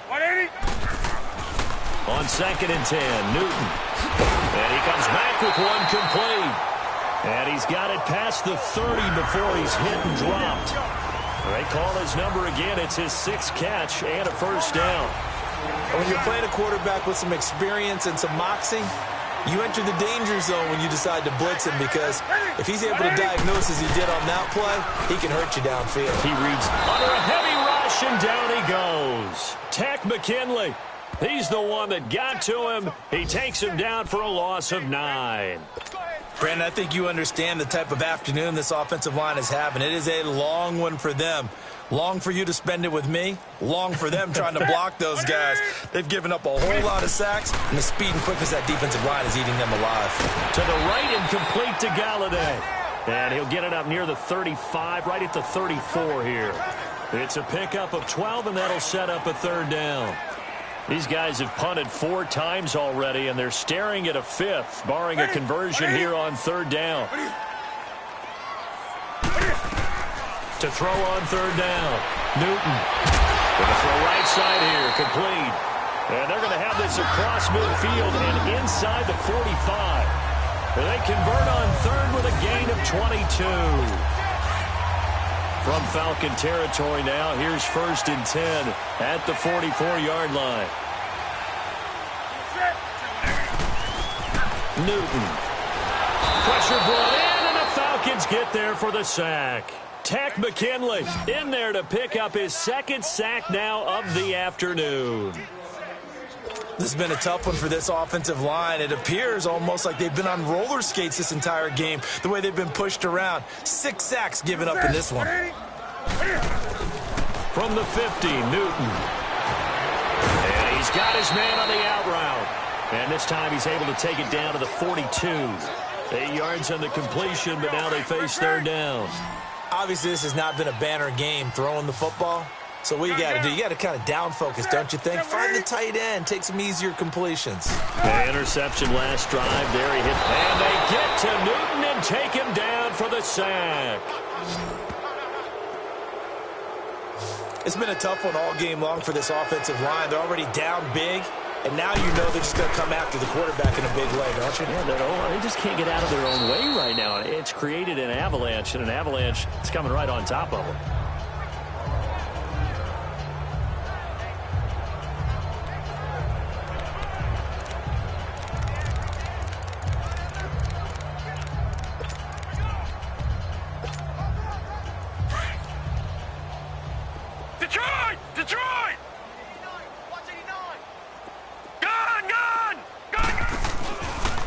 On 2nd and 10, Newton. And he comes back with one complete. And he's got it past the 30 before he's hit and dropped. They call his number again. It's his 6th catch and a 1st down. And when you're playing a quarterback with some experience and some moxie, you enter the danger zone when you decide to blitz him because if he's able to diagnose as he did on that play, he can hurt you downfield. He reads under a heavy rush, and down he goes. Takk McKinley. He's the one that got to him. He takes him down for a loss of 9. Brandon, I think you understand the type of afternoon this offensive line is having. It is a long one for them. Long for you to spend it with me. Long for them trying to block those guys. They've given up a whole lot of sacks, and the speed and quickness of that defensive line is eating them alive. To the right and complete to Galladay. And he'll get it up near the 35, right at the 34 here. It's a pickup of 12, and that'll set up a 3rd down. These guys have punted 4 times already, and they're staring at a 5th, barring a conversion here on 3rd down. To throw on 3rd down, Newton. Gonna throw right side here, complete. And they're going to have this across midfield and inside the 45. And they convert on 3rd with a gain of 22. From Falcon territory now, here's 1st and 10 at the 44-yard line. Newton. Pressure brought in, and the Falcons get there for the sack. Takk McKinley in there to pick up his 2nd sack now of the afternoon. This has been a tough one for this offensive line. It appears almost like they've been on roller skates this entire game, the way they've been pushed around. 6 sacks given up in this one. From the 50, Newton. And he's got his man on the out route. And this time he's able to take it down to the 42. 8 yards on the completion, but now they face 3rd down. Obviously, this has not been a banner game throwing the football. So what you got to do, you got to kind of down focus, don't you think? Find the tight end, take some easier completions. The interception last drive. There he hit. And they get to Newton and take him down for the sack. It's been a tough one all game long for this offensive line. They're already down big, and now you know they're just going to come after the quarterback in a big way, don't you? Yeah, they just can't get out of their own way right now. It's created an avalanche, and an avalanche is coming right on top of them. Detroit!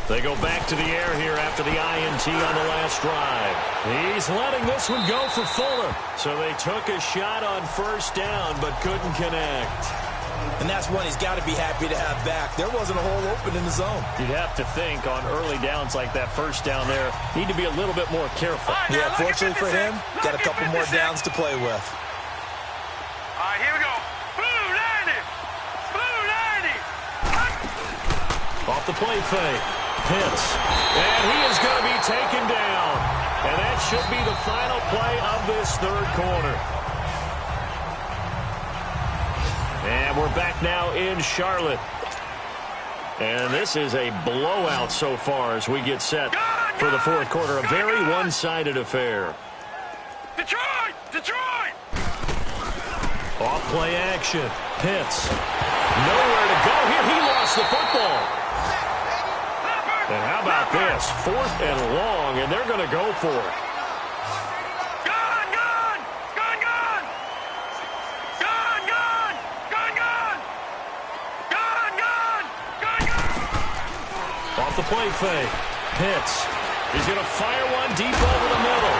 They go back to the air here after the INT on the last drive. He's letting this one go for Fuller. So they took a shot on first down but couldn't connect. And that's one he's got to be happy to have back. There wasn't a hole open in the zone. You'd have to think on early downs like that first down there, need to be a little bit more careful. Yeah, fortunately for him, got a couple more downs to play with. All right, here we go. Blue 90! Blue 90! Off the play fake. Pitts. And he is going to be taken down. And that should be the final play of this third quarter. And we're back now in Charlotte. And this is a blowout so far as we get set for the fourth quarter. A very one-sided affair. Detroit! Detroit! Off play action. Pitts. Nowhere to go here. He lost the football. And how about this? 4th and long, and they're going to go for it. Gun! Gun! Gun! Gun! Gun! Gun! Gun! Gun! Gun! Gun! Gun! Gun! Off the play fake. Pitts. He's going to fire one deep over the middle.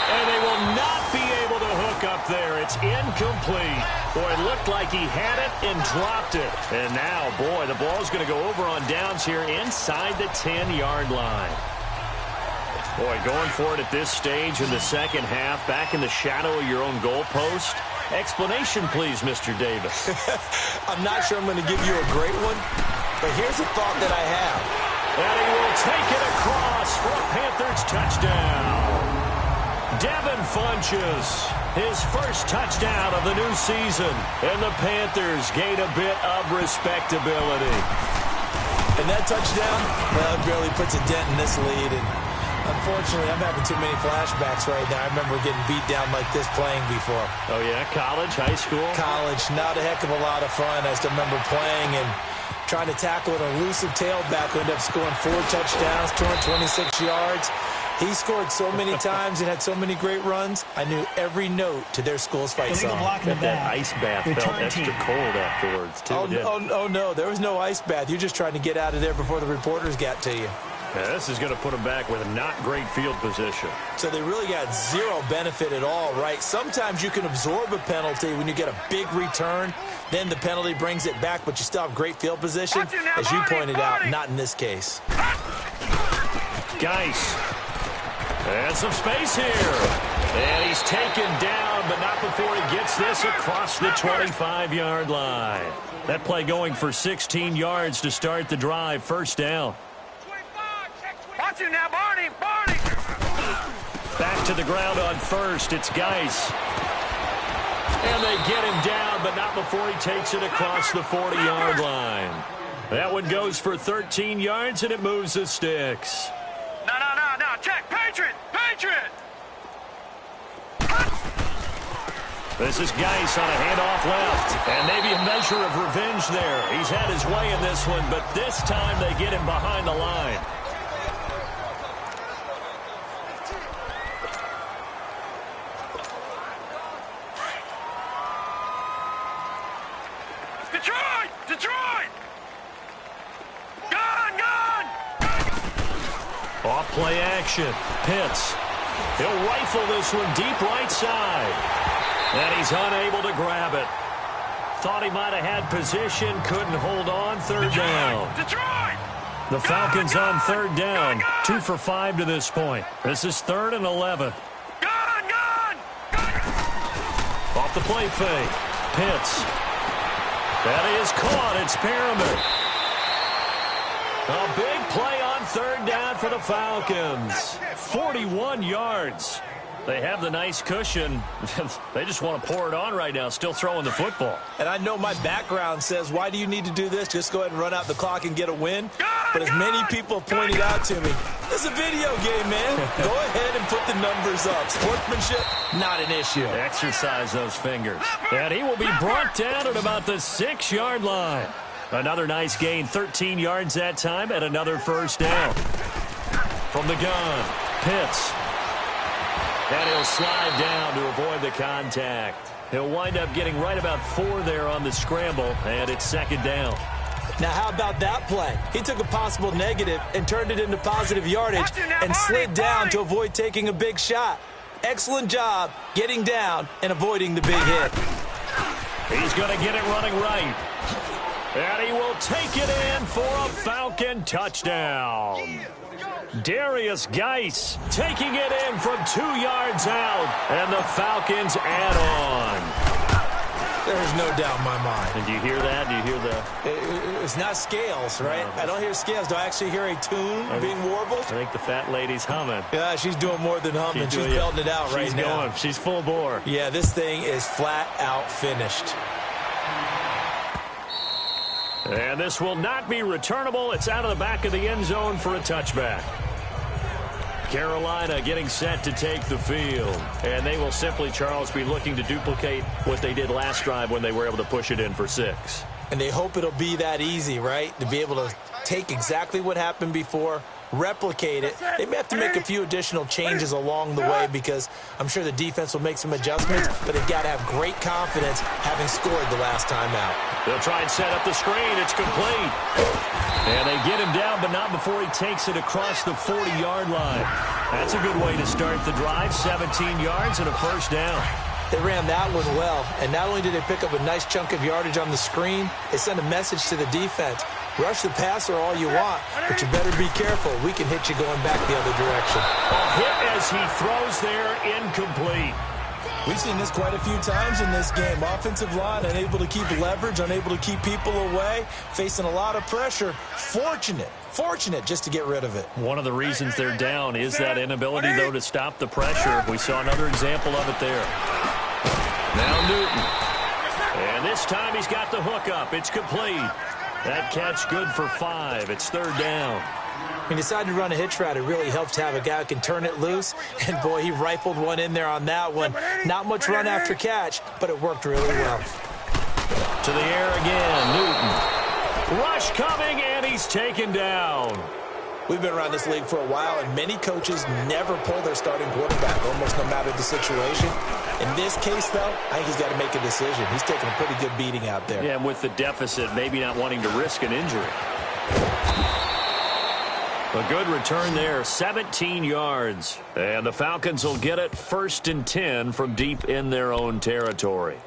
And they will not be able to hook up there. It's incomplete. Boy, it looked like he had it and dropped it. And now, boy, the ball's going to go over on downs here inside the 10-yard line. Boy, going for it at this stage in the second half, back in the shadow of your own goalpost. Explanation, please, Mr. Davis. I'm not sure I'm going to give you a great one, but here's a thought that I have. And he will take it across for a Panthers touchdown. Devin Funchess, his first touchdown of the new season, and the Panthers gain a bit of respectability. And that touchdown, well, it barely puts a dent in this lead. And unfortunately, I'm having too many flashbacks right now. I remember getting beat down like this playing before. Oh, yeah? College, high school? College, not a heck of a lot of fun. I still remember playing and trying to tackle an elusive tailback who ended up scoring 4 touchdowns, 226 yards. He scored so many times and had so many great runs. I knew every note to their school's fight song. That ice bath felt extra cold afterwards, too. Oh, no, there was no ice bath. You're just trying to get out of there before the reporters got to you. Yeah, this is going to put them back with a not great field position. So they really got zero benefit at all, right? Sometimes you can absorb a penalty when you get a big return. Then the penalty brings it back, but you still have great field position. As you pointed out, not in this case. Geis. And some space here. And he's taken down, but not before he gets this across the 25-yard line. That play going for 16 yards to start the drive. First down. Watch him now, Barney! Barney! Back to the ground on first. It's Geis. And they get him down, but not before he takes it across the 40-yard line. That one goes for 13 yards, and it moves the sticks. No. Check. Patriot! Patriot! This is Geis on a handoff left. And maybe a measure of revenge there. He's had his way in this one, but this time they get him behind the line. Detroit! Detroit! Gun! Off play action. Pitts. He'll rifle this one deep right side. And he's unable to grab it. Thought he might have had position. Couldn't hold on. Third down. Detroit! The Falcons on third down. 2 for 5 to this point. This is 3rd and 11. Gun! Off the play fake. Pitts. That is caught. It's Perriman. A big play on third down for the Falcons. 41 yards. They have the nice cushion. They just want to pour it on right now, still throwing the football. And I know my background says, why do you need to do this? Just go ahead and run out the clock and get a win. But as many people have pointed out to me, this is a video game, man. Go ahead and put the numbers up. Sportsmanship, not an issue. Exercise those fingers. And he will be brought down at about the 6-yard line. Another nice gain, 13 yards that time, and another first down. From the gun, Pitts. And he'll slide down to avoid the contact. He'll wind up getting right about 4 there on the scramble, and it's second down. Now, how about that play? He took a possible negative and turned it into positive yardage and slid down to avoid taking a big shot. Excellent job getting down and avoiding the big hit. He's going to get it running right. And he will take it in for a Falcon touchdown. Darius Geis taking it in from 2 yards out, and the Falcons add on. There's no doubt in my mind. And do you hear that? Do you hear the... It's not scales, right? No, I don't hear scales. Do I actually hear a tune being warbled? I think the fat lady's humming. Yeah, she's doing more than humming. She's belting it out right now. She's going. She's full bore. Yeah, this thing is flat out finished. And this will not be returnable. It's out of the back of the end zone for a touchback. Carolina getting set to take the field. And they will simply, Charles, be looking to duplicate what they did last drive when they were able to push it in for 6. And they hope it'll be that easy, right? To be able to take exactly what happened before, replicate it. They may have to make a few additional changes along the way because I'm sure the defense will make some adjustments, but they've got to have great confidence having scored the last time out. They'll try and set up the screen. It's complete. And they get him down, but not before he takes it across the 40-yard line. That's a good way to start the drive. 17 yards and a first down. They ran that one well, and not only did they pick up a nice chunk of yardage on the screen, they sent a message to the defense. Rush the passer all you want, but you better be careful. We can hit you going back the other direction. A hit as he throws there, incomplete. We've seen this quite a few times in this game. Offensive line unable to keep leverage, unable to keep people away, facing a lot of pressure. Fortunate just to get rid of it. One of the reasons they're down is that inability, though, to stop the pressure. We saw another example of it there. Now Newton. And this time he's got the hook up. It's complete. That catch good for 5. It's third down. He decided to run a hitch route. It really helps to have a guy who can turn it loose. And, boy, he rifled one in there on that one. Not much run after catch, but it worked really well. To the air again, Newton. Rush coming, and he's taken down. We've been around this league for a while, and many coaches never pull their starting quarterback, almost no matter the situation. In this case, though, I think he's got to make a decision. He's taking a pretty good beating out there. Yeah, and with the deficit, maybe not wanting to risk an injury. A good return there, 17 yards. And the Falcons will get it 1st and 10 from deep in their own territory.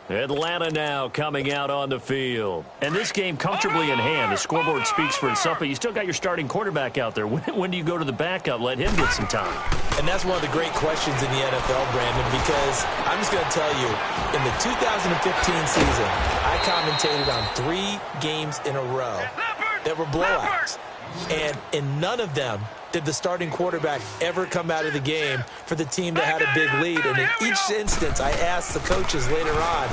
Atlanta now coming out on the field. And this game comfortably in hand. The scoreboard speaks for itself, but you still got your starting quarterback out there. When do you go to the backup? Let him get some time. And that's one of the great questions in the NFL, Brandon, because I'm just going to tell you, in the 2015 season, I commentated on 3 games in a row that were blowouts. And in none of them did the starting quarterback ever come out of the game for the team that had a big lead. And in each instance, I asked the coaches later on,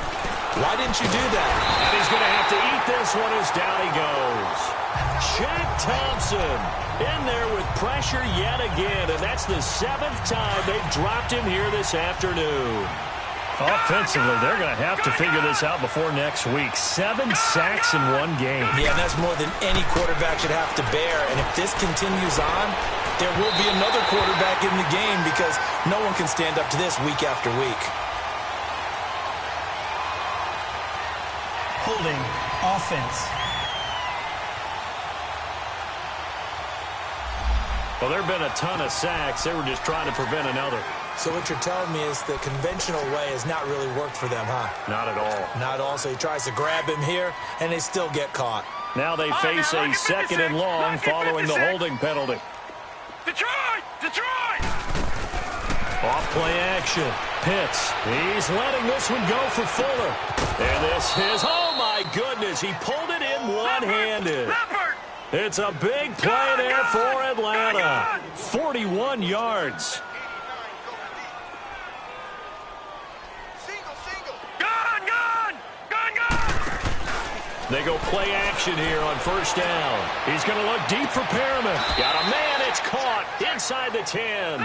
why didn't you do that? And he's going to have to eat this one as down he goes. Shaq Thompson in there with pressure yet again. And that's the 7th time they've dropped him here this afternoon. Offensively, they're going to have to figure this out before next week. 7 sacks in one game. Yeah, and that's more than any quarterback should have to bear. And if this continues on, there will be another quarterback in the game because no one can stand up to this week after week. Holding offense. Well, there have been a ton of sacks. They were just trying to prevent another. So what you're telling me is the conventional way has not really worked for them, huh? Not at all. Not at all. So he tries to grab him here, and they still get caught. Now they face a 2nd and long following the holding penalty. Detroit! Off play action. Pitts. He's letting this one go for Fuller. And this is, oh my goodness, he pulled it in one-handed. It's a big play there for Atlanta. 41 yards. They go play action here on first down. He's going to look deep for Perriman. Got a man. It's caught inside the 10.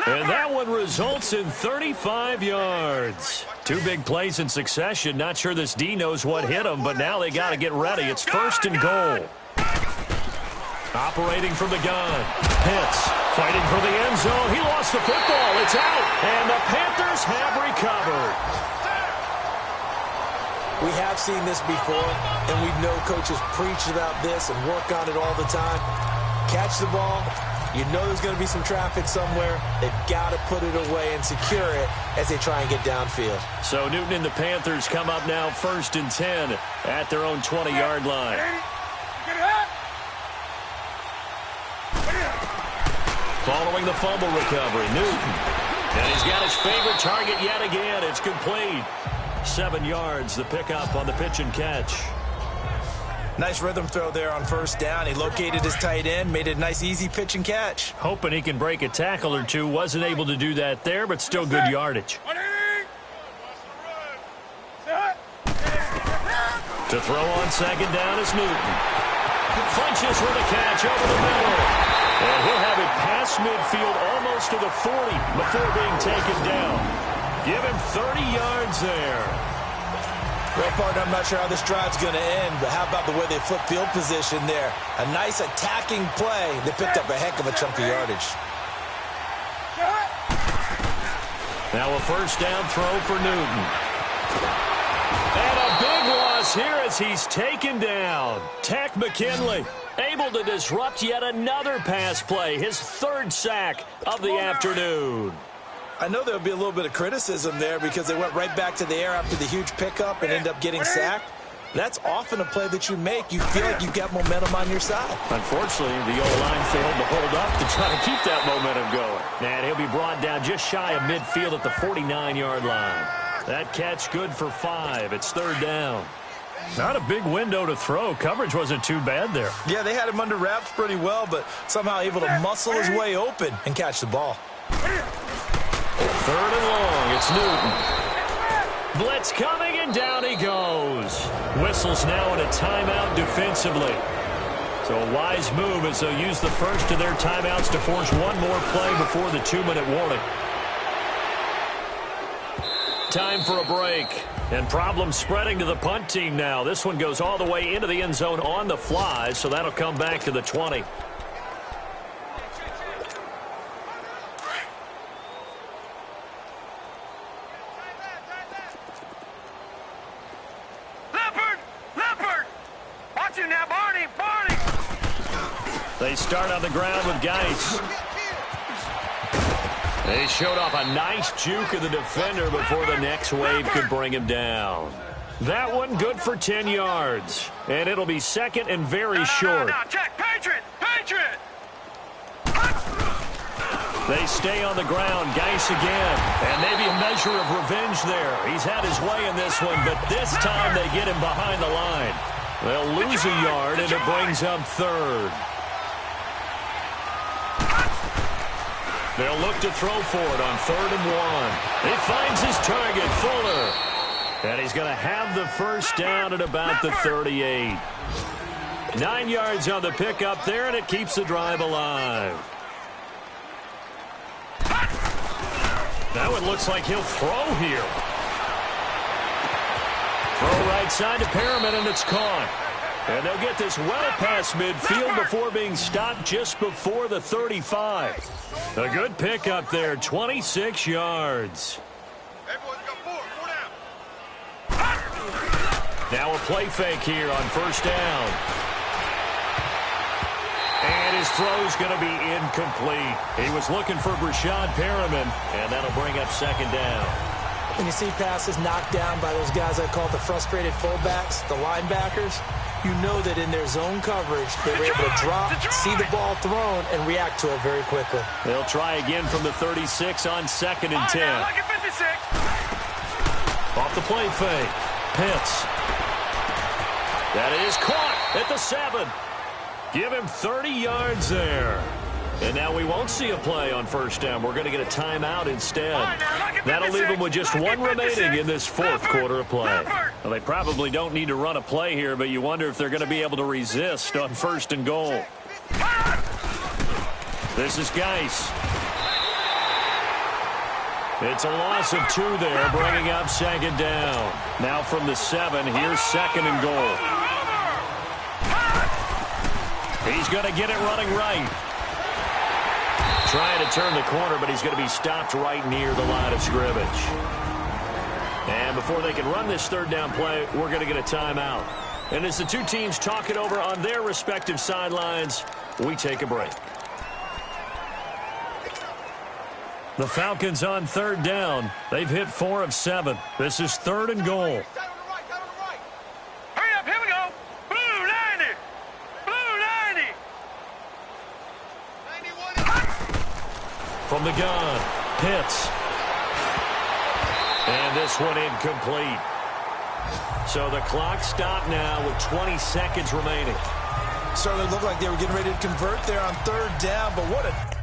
And that one results in 35 yards. Two big plays in succession. Not sure this D knows what hit him, but now they got to get ready. It's first and goal. Operating from the gun. Pitts fighting for the end zone. He lost the football. It's out. And the Panthers have recovered. We have seen this before, and we know coaches preach about this and work on it all the time. Catch the ball. You know there's going to be some traffic somewhere. They've got to put it away and secure it as they try and get downfield. So Newton and the Panthers come up now first and 10 at their own 20-yard line. Following the fumble recovery, Newton. And he's got his favorite target yet again. It's complete. 7 yards, the pickup on the pitch and catch. Nice rhythm throw there on first down. He located his tight end, made it a nice, easy pitch and catch. Hoping he can break a tackle or two. Wasn't able to do that there, but still good yardage. To throw on second down is Newton. Flinches with a catch over the middle. And he'll have it past midfield almost to the 40 before being taken down. Give him 30 yards there. Well, partner, I'm not sure how this drive's going to end, but how about the way they flip field position there? A nice attacking play. They picked up a heck of a chunk of yardage. Now a first down throw for Newton. And a big loss here as he's taken down. Tech McKinley able to disrupt yet another pass play. His third sack of the afternoon. I know there'll be a little bit of criticism there because they went right back to the air after the huge pickup and end up getting sacked. That's often a play that you make. You feel like you've got momentum on your side. Unfortunately, the O-line failed to hold up to try to keep that momentum going. And he'll be brought down just shy of midfield at the 49-yard line. That catch good for 5. It's third down. Not a big window to throw. Coverage wasn't too bad there. Yeah, they had him under wraps pretty well, but somehow able to muscle his way open and catch the ball. Third and long, it's Newton. Blitz coming, and down he goes. Whistles now in a timeout defensively. So a wise move as they'll use the first of their timeouts to force one more play before the 2-minute warning. Time for a break. And problems spreading to the punt team now. This one goes all the way into the end zone on the fly, so that'll come back to the 20. They start on the ground with Geis. They showed off a nice juke of the defender before the next wave could bring him down. That one good for 10 yards. And it'll be second and very short. No, check. Patriot! Patriot! They stay on the ground. Geis again. And maybe a measure of revenge there. He's had his way in this one, but this time they get him behind the line. They'll lose a yard, and it brings up third. They'll look to throw for it on 3rd and 1. He finds his target, Fuller. And he's going to have the first down at about the 38. 9 yards on the pickup there, and it keeps the drive alive. That one looks like he'll throw here. Throw right side to Perriman, and it's caught. And they'll get this well past midfield before being stopped just before the 35. A good pickup there, 26 yards. Now a play fake here on first down. And his throw's going to be incomplete. He was looking for Brashad Perriman, and that'll bring up second down. When you see passes knocked down by those guys I call the frustrated fullbacks, the linebackers, you know that in their zone coverage, they were able to drop, see the ball thrown, and react to it very quickly. They'll try again from the 36 on 2nd and 10. Off the play fake. Pitts. That is caught at the 7. Give him 30 yards there. And now we won't see a play on first down. We're going to get a timeout instead. That'll leave them with just one remaining in this fourth quarter of play. Well, they probably don't need to run a play here, but you wonder if they're going to be able to resist on first and goal. This is Geis. It's a loss of 2 there, bringing up second down. Now from the 7, here's second and goal. He's going to get it running right. Trying to turn the corner, but he's going to be stopped right near the line of scrimmage. And before they can run this third down play, we're going to get a timeout. And as the two teams talk it over on their respective sidelines, we take a break. The Falcons on third down. They've hit 4 of 7. This is third and goal. Hurry up, here we go. Blue 90. Blue 90. From the gun, Pitts. And this one incomplete. So the clock stopped now with 20 seconds remaining. Certainly looked like they were getting ready to convert there on third down, but what a...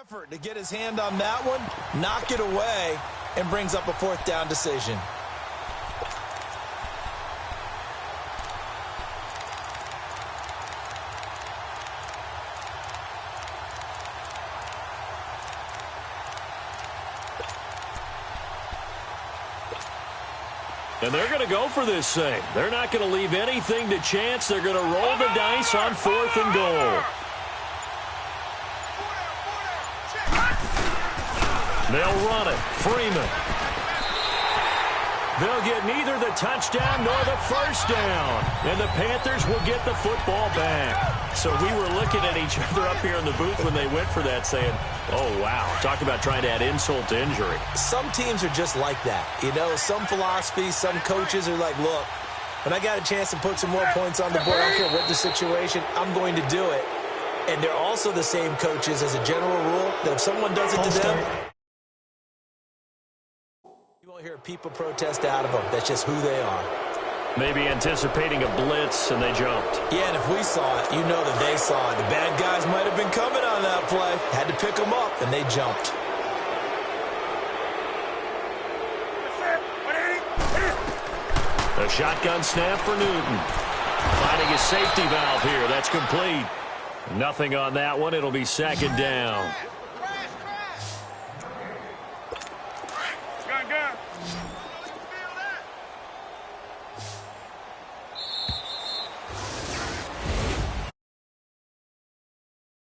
effort to get his hand on that one, knock it away, and brings up a fourth down decision. And they're going to go for this thing. They're not going to leave anything to chance. They're going to roll the dice on fourth and goal. They'll run it. Freeman. They'll get neither the touchdown nor the first down. And the Panthers will get the football back. So we were looking at each other up here in the booth when they went for that saying, oh, wow. Talk about trying to add insult to injury. Some teams are just like that. You know, some philosophies, some coaches are like, look, when I got a chance to put some more points on the board, I don't care what the situation, I'm going to do it. And they're also the same coaches as a general rule that if someone does it to them, you won't hear people protest out of them. That's just who they are. Maybe anticipating a blitz, and they jumped. Yeah, and if we saw it, you know that they saw it. The bad guys might have been coming on that play. Had to pick them up, and they jumped. A shotgun snap for Newton. Finding his safety valve here. That's complete. Nothing on that one. It'll be second down. Gun.